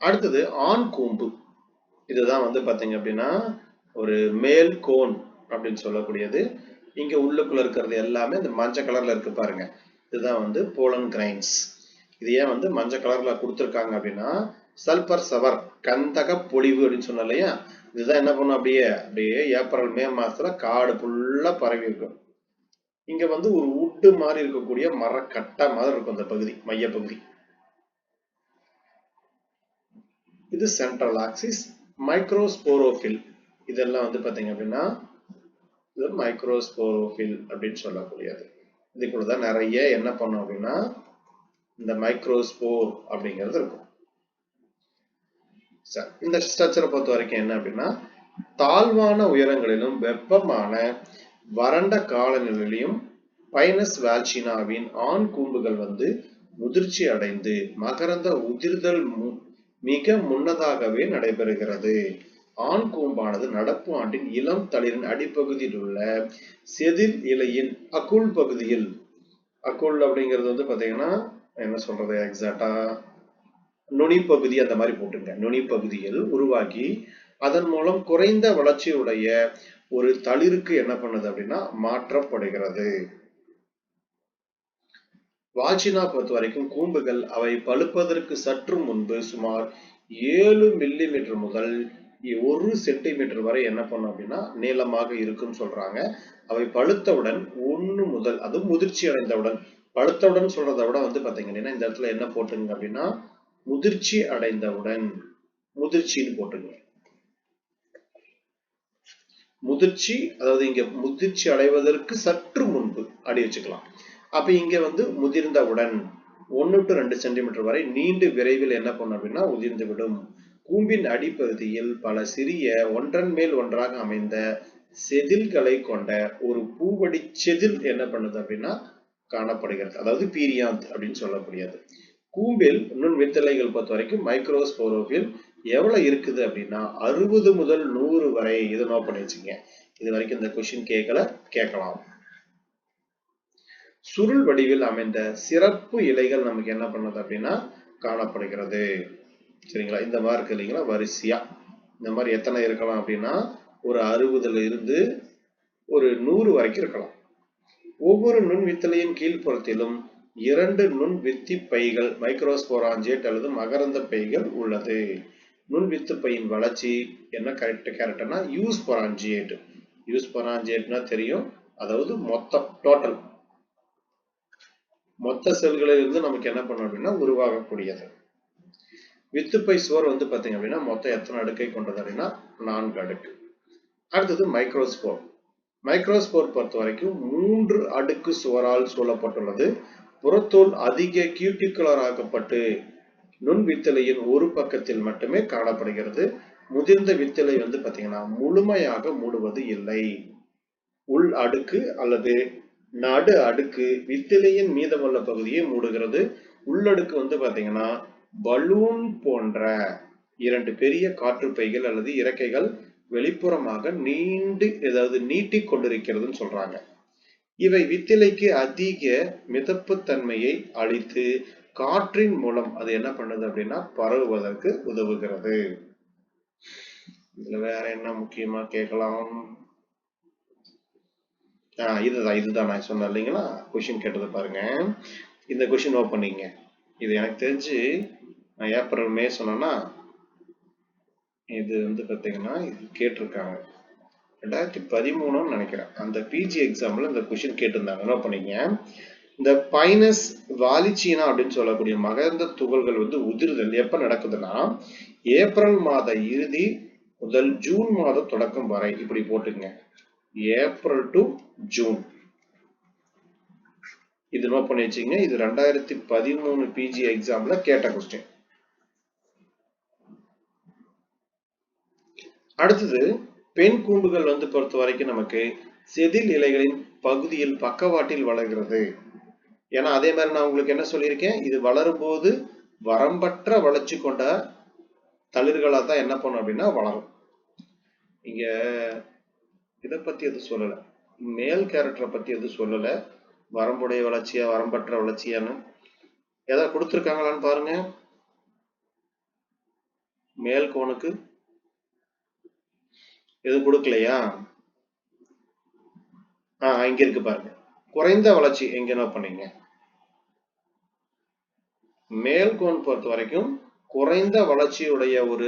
அடுத்தது ஆண் கூம்பு. இதுதான் வந்து பாத்தீங்க அப்படின்னா ஒரு மேல் கோன் அப்படின்னு சொல்லக்கூடியது. இங்க உள்ளுக்குள்ள இருக்கிறது எல்லாமே இந்த மஞ்சள் கலர்ல இருக்கு பாருங்க, இதுதான் வந்து போலன் கிரைன்ஸ். இது ஏன் வந்து மஞ்சள் கலர்ல கொடுத்துருக்காங்க அப்படின்னா சல்பர் சவர் கந்தக பொழிவு அப்படின்னு சொன்ன இல்லையா, இதுதான் என்ன பண்ணும் அப்படியே ஏப்ரல் மே மாசத்துல காடு ஃபுல்லா பரவி இருக்கும். இங்க வந்து ஒரு உட்டு மாதிரி இருக்கக்கூடிய மரக்கட்டை மாதிரி இருக்கும் அந்த பகுதி, மைய பகுதி. இது சென்ட்ரல் ஆக்சிஸ். மைக்ரோஸ்போரோஃபில் இதெல்லாம் வந்து பாத்தீங்க அப்படின்னா இது மைக்ரோஸ்போரோஃபில் அப்படின்னு சொல்லக்கூடியது. இதுக்குள்ளதான் நிறைய என்ன பண்ணும் அப்படின்னா இந்த மைக்ரோஸ்போர் அப்படிங்கிறது இருக்கும். இந்த ஸ்ட்ரக்சரை பொறுத்த வரைக்கும் என்ன அப்படின்னா தாழ்வான உயரங்களிலும் வெப்பமான வறண்ட காலநிலையிலும் பைனஸ் வால்சினாவின் ஆண் கூம்புகள் வந்து முதிர்ச்சி அடைந்து மகரந்த உதிர்தல் மிக முன்னதாகவே நடைபெறுகிறது. ஆண் கூம்பானது நடப்பு ஆண்டின் இளம் தளிரின் அடிப்பகுதியில் உள்ள செதில் இலையின் அக்குள் பகுதியில், அக்குள் அப்படிங்கிறது வந்து பாத்தீங்கன்னா என்ன சொல்றது எக்ஸாக்டா நுனி பகுதி அந்த மாதிரி போட்டுங்க, நுனி பகுதியில் உருவாகி அதன் மூலம் குறைந்த வளர்ச்சியுடைய ஒரு தளிருக்கு என்ன பண்ணுது அப்படின்னா மாற்றப்படுகிறது. வால்சினா பொறுத்த வரைக்கும் கூம்புகள் அவை பழுப்பதற்கு சற்று முன்பு சுமார் 7 மில்லிமீட்டர் முதல் 1 சென்டிமீட்டர் வரை என்ன பண்ணும் அப்படின்னா நீளமாக இருக்கும் சொல்றாங்க. அவை பழுத்தவுடன் 1 முதல், அது முதிர்ச்சி அடைந்தவுடன், பழுத்தவுடன் சொல்றதை விட வந்து பாத்தீங்கன்னா இந்த இடத்துல என்ன போட்டுங்க அப்படின்னா முதிர்ச்சி அடைந்தவுடன், முதிர்ச்சின்னு போட்டுங்க. முதிர்ச்சி, அதாவது இங்க முதிர்ச்சி அடைவதற்கு சற்று முன்பு அடி வச்சுக்கலாம். அப்ப இங்க வந்து முதிர்ந்தவுடன் 1 to 2 சென்டிமீட்டர் வரை நீண்டு விரைவில் என்ன பண்ணும் அப்படின்னா உதிர்ந்து விடும். கூம்பின் அடிப்பகுதியில் பல சிறிய ஒன்றன் மேல் ஒன்றாக அமைந்த செதில்களை கொண்ட ஒரு பூவடி செதில் என்ன பண்ணுது அப்படின்னா காணப்படுகிறது. அதாவது பீரியாந்த் அப்படின்னு சொல்லக்கூடியது. கூம்பில் நுண் வித்தலைகள் பொறுத்த வரைக்கும் மைக்ரோஸ்போரோஃபில் எவ்வளவு இருக்குது அப்படின்னா 60 முதல் 100 வரை. இதை நோட் பண்ணி வச்சுங்க. இது வரைக்கும் இந்த கொஸ்டின் கேட்கலாம். சுருள் வடிவில் அமைந்த சிறப்பு இலைகள் நமக்கு என்ன பண்ணுது அப்படின்னா காணப்படுகிறது. சரிங்களா? இந்த மாதிரி இருக்கு இல்லைங்களா வரிசையா. இந்த மாதிரி எத்தனை இருக்கலாம் அப்படின்னா ஒரு 60ல இருந்து ஒரு 100 வரைக்கும் இருக்கலாம். ஒவ்வொரு நுண் வித்தலையின் கீழ்ப்புறத்திலும் 2 நுண் வித்தி பைகள் மைக்ரோஸ்போராஞ்சியேட் அல்லது மகரந்த பைகள் உள்ளது. நுண் வித்துப்பையின் வளர்ச்சி என்ன கேரக்டர்னா யூஸ் பொராஞ்சியேட். யூஸ் பொராஞ்சியேட்னா தெரியும், அதாவது மொத்தம் டோட்டல் மொத்த செல்களில் இருந்து நமக்கு என்ன பண்ணும் அப்படின்னா உருவாகக்கூடியது. வித்துப்பை சுவர் வந்து பாத்தீங்க அப்படின்னா மொத்தம் எத்தனை அடுக்கை கொண்டது அப்படின்னா 4 அடுக்கு. அடுத்தது மைக்ரோஸ்போர். மைக்ரோஸ்போர் பொறுத்த வரைக்கும் 3 அடுக்கு சுவரால் சூழப்பட்டுள்ளது. புறத்தோல் அதிக கியூட்டிகுலர் ஆக்கப்பட்டு நுண் வித்தலையின் ஒரு பக்கத்தில் மட்டுமே காணப்படுகிறது. முதிர்ந்த வித்தலை வந்து பாத்தீங்கன்னா முழுமையாக மூடுவது இல்லை. உள் அடுக்கு அல்லது நடு அடுக்கு வித்திலையின் மீதமுள்ள பகுதியை மூடுகிறது. உள்ளடுக்கு வந்து பாத்தீங்கன்னா பலூன் போன்ற 2 பெரிய காற்றுப்பைகள் அல்லது இறக்கைகள் வெளிப்புறமாக நீட்டி கொண்டிருக்கிறதுன்னு சொல்றாங்க. இவை வித்திலைக்கு அதிக மிதப்புத்தன்மையை அளித்து காற்றின் மூலம் அது என்ன பண்ணுது அப்படின்னா பரவுவதற்கு உதவுகிறது. இதுல வேற என்ன முக்கியமா கேட்கலாம்? இதுதான் நான் சொன்னேன் இல்லைங்களா, கொஸ்டின் கேட்டது பாருங்க. இந்த கொஸ்டின் நோட் பண்ணீங்க. இது எனக்கு தெரிஞ்சு நான் ஏப்ரல் மே சொன்னேன்னா இது வந்து பாத்தீங்கன்னா இது கேட்டிருக்காங்க 2013 நினைக்கிறேன். அந்த பிஜி எக்ஸாம்ல இந்த கொஸ்டின் கேட்டிருந்தாங்க. நோட் பண்ணீங்க. இந்த பைனஸ் வாலிச்சீனா அப்படின்னு சொல்லக்கூடிய மகரந்த துகள்கள் வந்து உதிர்தல் எப்ப நடக்குதுன்னா ஏப்ரல் மாத இறுதி முதல் ஜூன் மாத தொடக்கம் வரை. இப்படி போட்டுங்க, ஏப்ரல் டு ஜூன். இது நோட் பண்ணி வச்சுங்க. இது 2013 பிஜி எக்ஸாம்ல கேட்ட கொஸ்டின். அடுத்தது பெண் கூம்புகள் வந்து பொறுத்த வரைக்கும் நமக்கு செதில் இலைகளின் பகுதியில் பக்கவாட்டில் வளர்கிறது. ஏன்னா அதே மாதிரி நான் உங்களுக்கு என்ன சொல்லியிருக்கேன், இது வளரும் போது வரம்பற்ற வளர்ச்சி கொண்ட தளிர்களா தான் என்ன பண்ணும் அப்படின்னா வளரும். இங்க இதை பத்தி எதுவும் சொல்லல, மேல் கேரக்டரை பத்தி எதுவும் சொல்லல. வரம்புடைய வளர்ச்சியா வரம்பற்ற வளர்ச்சியான்னு ஏதாவது கொடுத்துருக்காங்களான்னு பாருங்க. மேல் கோனுக்கு எதுவும் கொடுக்கலையா? இங்க இருக்கு பாருங்க, குறைந்த வளர்ச்சி. எங்க என்ன பண்ணீங்க, மேல் கோன் பொறுத்த வரைக்கும் குறைந்த வளர்ச்சியுடைய ஒரு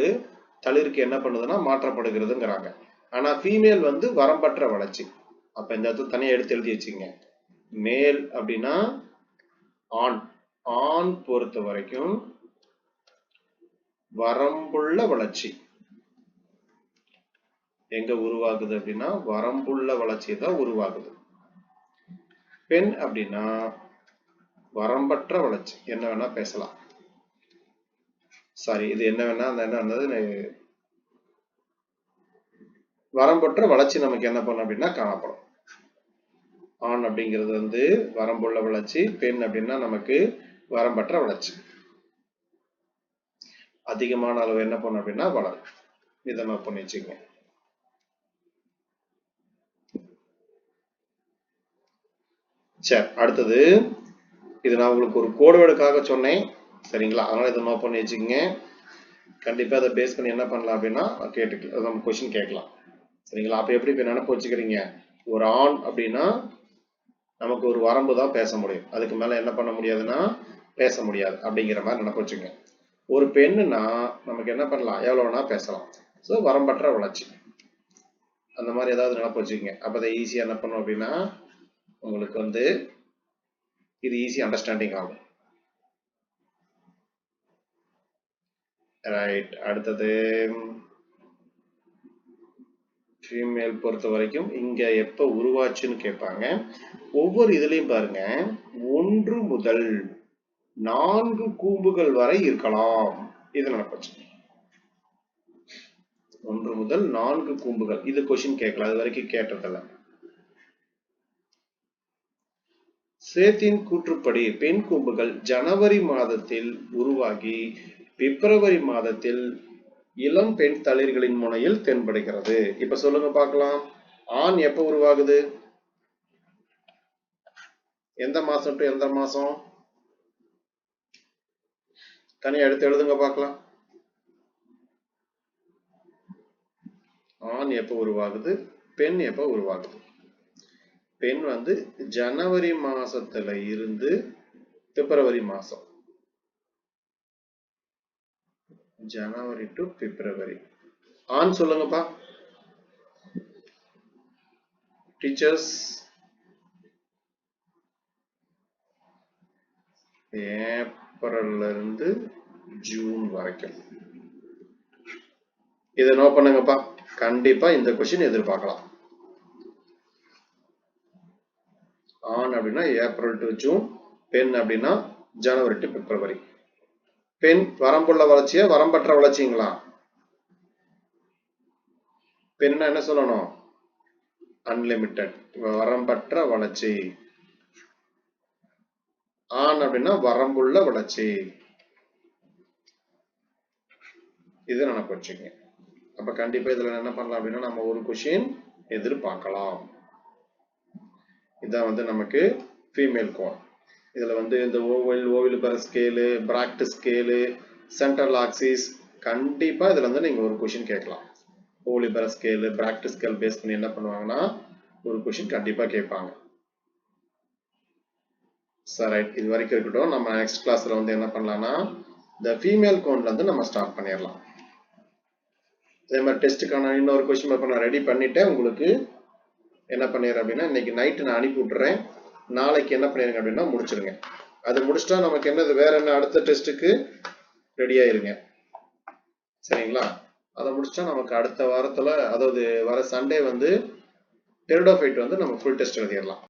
தளிருக்கு என்ன பண்ணுதுன்னா மாற்றப்படுகிறதுங்கிறாங்க. ஆனா ஃபீமேல் வந்து வரம்பற்ற வளர்ச்சி. அப்ப இந்த இடத்துல தனியா எடுத்து எழுதி வச்சுங்க. மேல் அப்படின்னா ஆண். ஆண் பொறுத்த வரைக்கும் வரம்புள்ள வளர்ச்சி எங்க உருவாகுது அப்படின்னா வரம்புள்ள வளர்ச்சி தான் உருவாகுது. பெண் அப்படின்னா வரம்பற்ற வளர்ச்சி. என்ன வேணா பேசலாம். சாரி, இது என்ன வேணா என்ன வரம்பற்ற வளர்ச்சி நமக்கு என்ன பண்ணும் அப்படின்னா காணப்படும். ஆண் அப்படிங்கிறது வந்து வரம்புள்ள வளர்ச்சி, பெண் அப்படின்னா நமக்கு வரம்பற்ற வளர்ச்சி. அதிகமான அளவு என்ன பண்ணும் அப்படின்னா வளரும். இதை நோட் பண்ணி வச்சுங்க. சரி, அடுத்தது இது நான் உங்களுக்கு ஒரு கோடுவேடுக்காக சொன்னேன், சரிங்களா? அதனால இதை நோட் பண்ணி வச்சுக்கோங்க. கண்டிப்பா அதை பேஸ் பண்ணி என்ன பண்ணலாம் அப்படின்னா கேட்டுக்கலாம், நம்ம கொஸ்டின் கேட்கலாம், சரிங்களா? அப்ப எப்படி நினைப்பு வச்சுக்கிறீங்க, ஒரு ஆண் அப்படின்னா நமக்கு ஒரு வரம்பு தான் பேச முடியும், அதுக்கு மேல என்ன பண்ண முடியாதுன்னா பேச முடியாது அப்படிங்கிற மாதிரி நினைப்பு வச்சுங்க. ஒரு பெண்ணுன்னா நமக்கு என்ன பண்ணலாம், எவ்வளவு வேணா பேசலாம். ஸோ வரம்பற்ற வளர்ச்சி அந்த மாதிரி ஏதாவது நினைப்பு வச்சுக்கோங்க. அப்ப அதை ஈஸியா என்ன பண்ணும் அப்படின்னா உங்களுக்கு வந்து இது ஈஸி அண்டர்ஸ்டாண்டிங் ஆகும். ரைட், அடுத்தது ஃபீமேல் பொறுத்த வரைக்கும் இங்க எப்ப உருவாச்சுன்னு கேட்பாங்க. ஒவ்வொரு இதுலயும் பாருங்க 1 முதல் 4 கூம்புகள் வரை இருக்கலாம். இது நடப்பச்சு 1 முதல் 4 கூம்புகள். இது கொஸ்டின் கேட்கலாம், அது வரைக்கும் கேட்டதில்ல. சேத்தின் கூற்றுப்படி பெண் கூம்புகள் ஜனவரி மாதத்தில் உருவாகி பிப்ரவரி மாதத்தில் இளம் பெண் தளிர்களின் முனையில் தென்படுகிறது. இப்ப சொல்லுங்க பார்க்கலாம், ஆண் எப்ப உருவாகுது, எந்த மாசம் டு எந்த மாசம்? தனியா எடுத்து எழுதுங்க பார்க்கலாம். ஆண் எப்ப உருவாகுது, பெண் எப்ப உருவாகுது? பெண் வந்து ஜனவரி மாசத்துல இருந்து பிப்ரவரி மாசம். ஜனவரி டு பிப்ரவரி. ஆன் சொல்லுங்கப்பா டீச்சர்ஸ். ஏப்ரல்ல இருந்து ஜூன் வரைக்கும். இதை நோட் பண்ணுங்கப்பா. கண்டிப்பா இந்த கொஸ்டின் எதிர்பார்க்கலாம். ஆன் அப்படின்னா ஏப்ரல் டு ஜூன், பென் அப்படின்னா ஜனவரி டு பிப்ரவரி. பென் வரம்புள்ள வளர்ச்சியா வரம்பற்ற வளர்ச்சிங்களா? பென் என்ன சொல்லணும்? அன்லிமிட்டெட், வரம்பற்ற வளர்ச்சி. ஆன் அப்படின்னா வரம்புள்ள வளர்ச்சி. இது நினைப்பு வச்சுக்கோங்க. அப்ப கண்டிப்பா இதுல என்ன பண்ணலாம் அப்படின்னா நம்ம ஒரு கொஸ்டின் எதிர்பார்க்கலாம். இதான் வந்து நமக்கு ஃபீமேல் கோன். இதுல வந்து இந்த ஓவில் ஸ்கேலு, பிராக்ட் ஸ்கேலு, சென்ட்ரல் ஆக்சிஸ், கண்டிப்பா இதுல வந்து நீங்க ஒரு கொஸ்டின் கேட்கலாம். ஓலிபர ஸ்கேலு, பிராக்ட் ஸ்கேல் பேஸ் பண்ணி என்ன பண்ணுவாங்கன்னா ஒரு கொஸ்டின் கண்டிப்பா கேட்பாங்க. சரி, இது வரைக்கும் இருக்கட்டும். நம்ம நெக்ஸ்ட் கிளாஸ்ல வந்து என்ன பண்ணலாம்னா இந்த ஃபீமேல் கோன்ல இருந்து நம்ம ஸ்டார்ட் பண்ணிடலாம். அதே மாதிரி டெஸ்ட்டுக்கான இன்னொரு கொஸ்டின் பேப்பர் நான் ரெடி பண்ணிட்டேன். உங்களுக்கு என்ன பண்ணிடுறேன் அப்படின்னா இன்னைக்கு நைட்டு நான் அனுப்பி விட்டுறேன். நாளைக்கு என்ன பண்ணிருங்க அப்படின்னா முடிச்சிருங்க. அது முடிச்சிட்டா நமக்கு என்னது வேற என்ன அடுத்த டெஸ்ட்டுக்கு ரெடி ஆயிருங்க. சரிங்களா? அதை முடிச்சா நமக்கு அடுத்த வாரத்துல, அதாவது வர சண்டே வந்து டெரிடோஃபைட் வந்து நம்ம ஃபுல் டெஸ்ட் எழுதிடலாம்.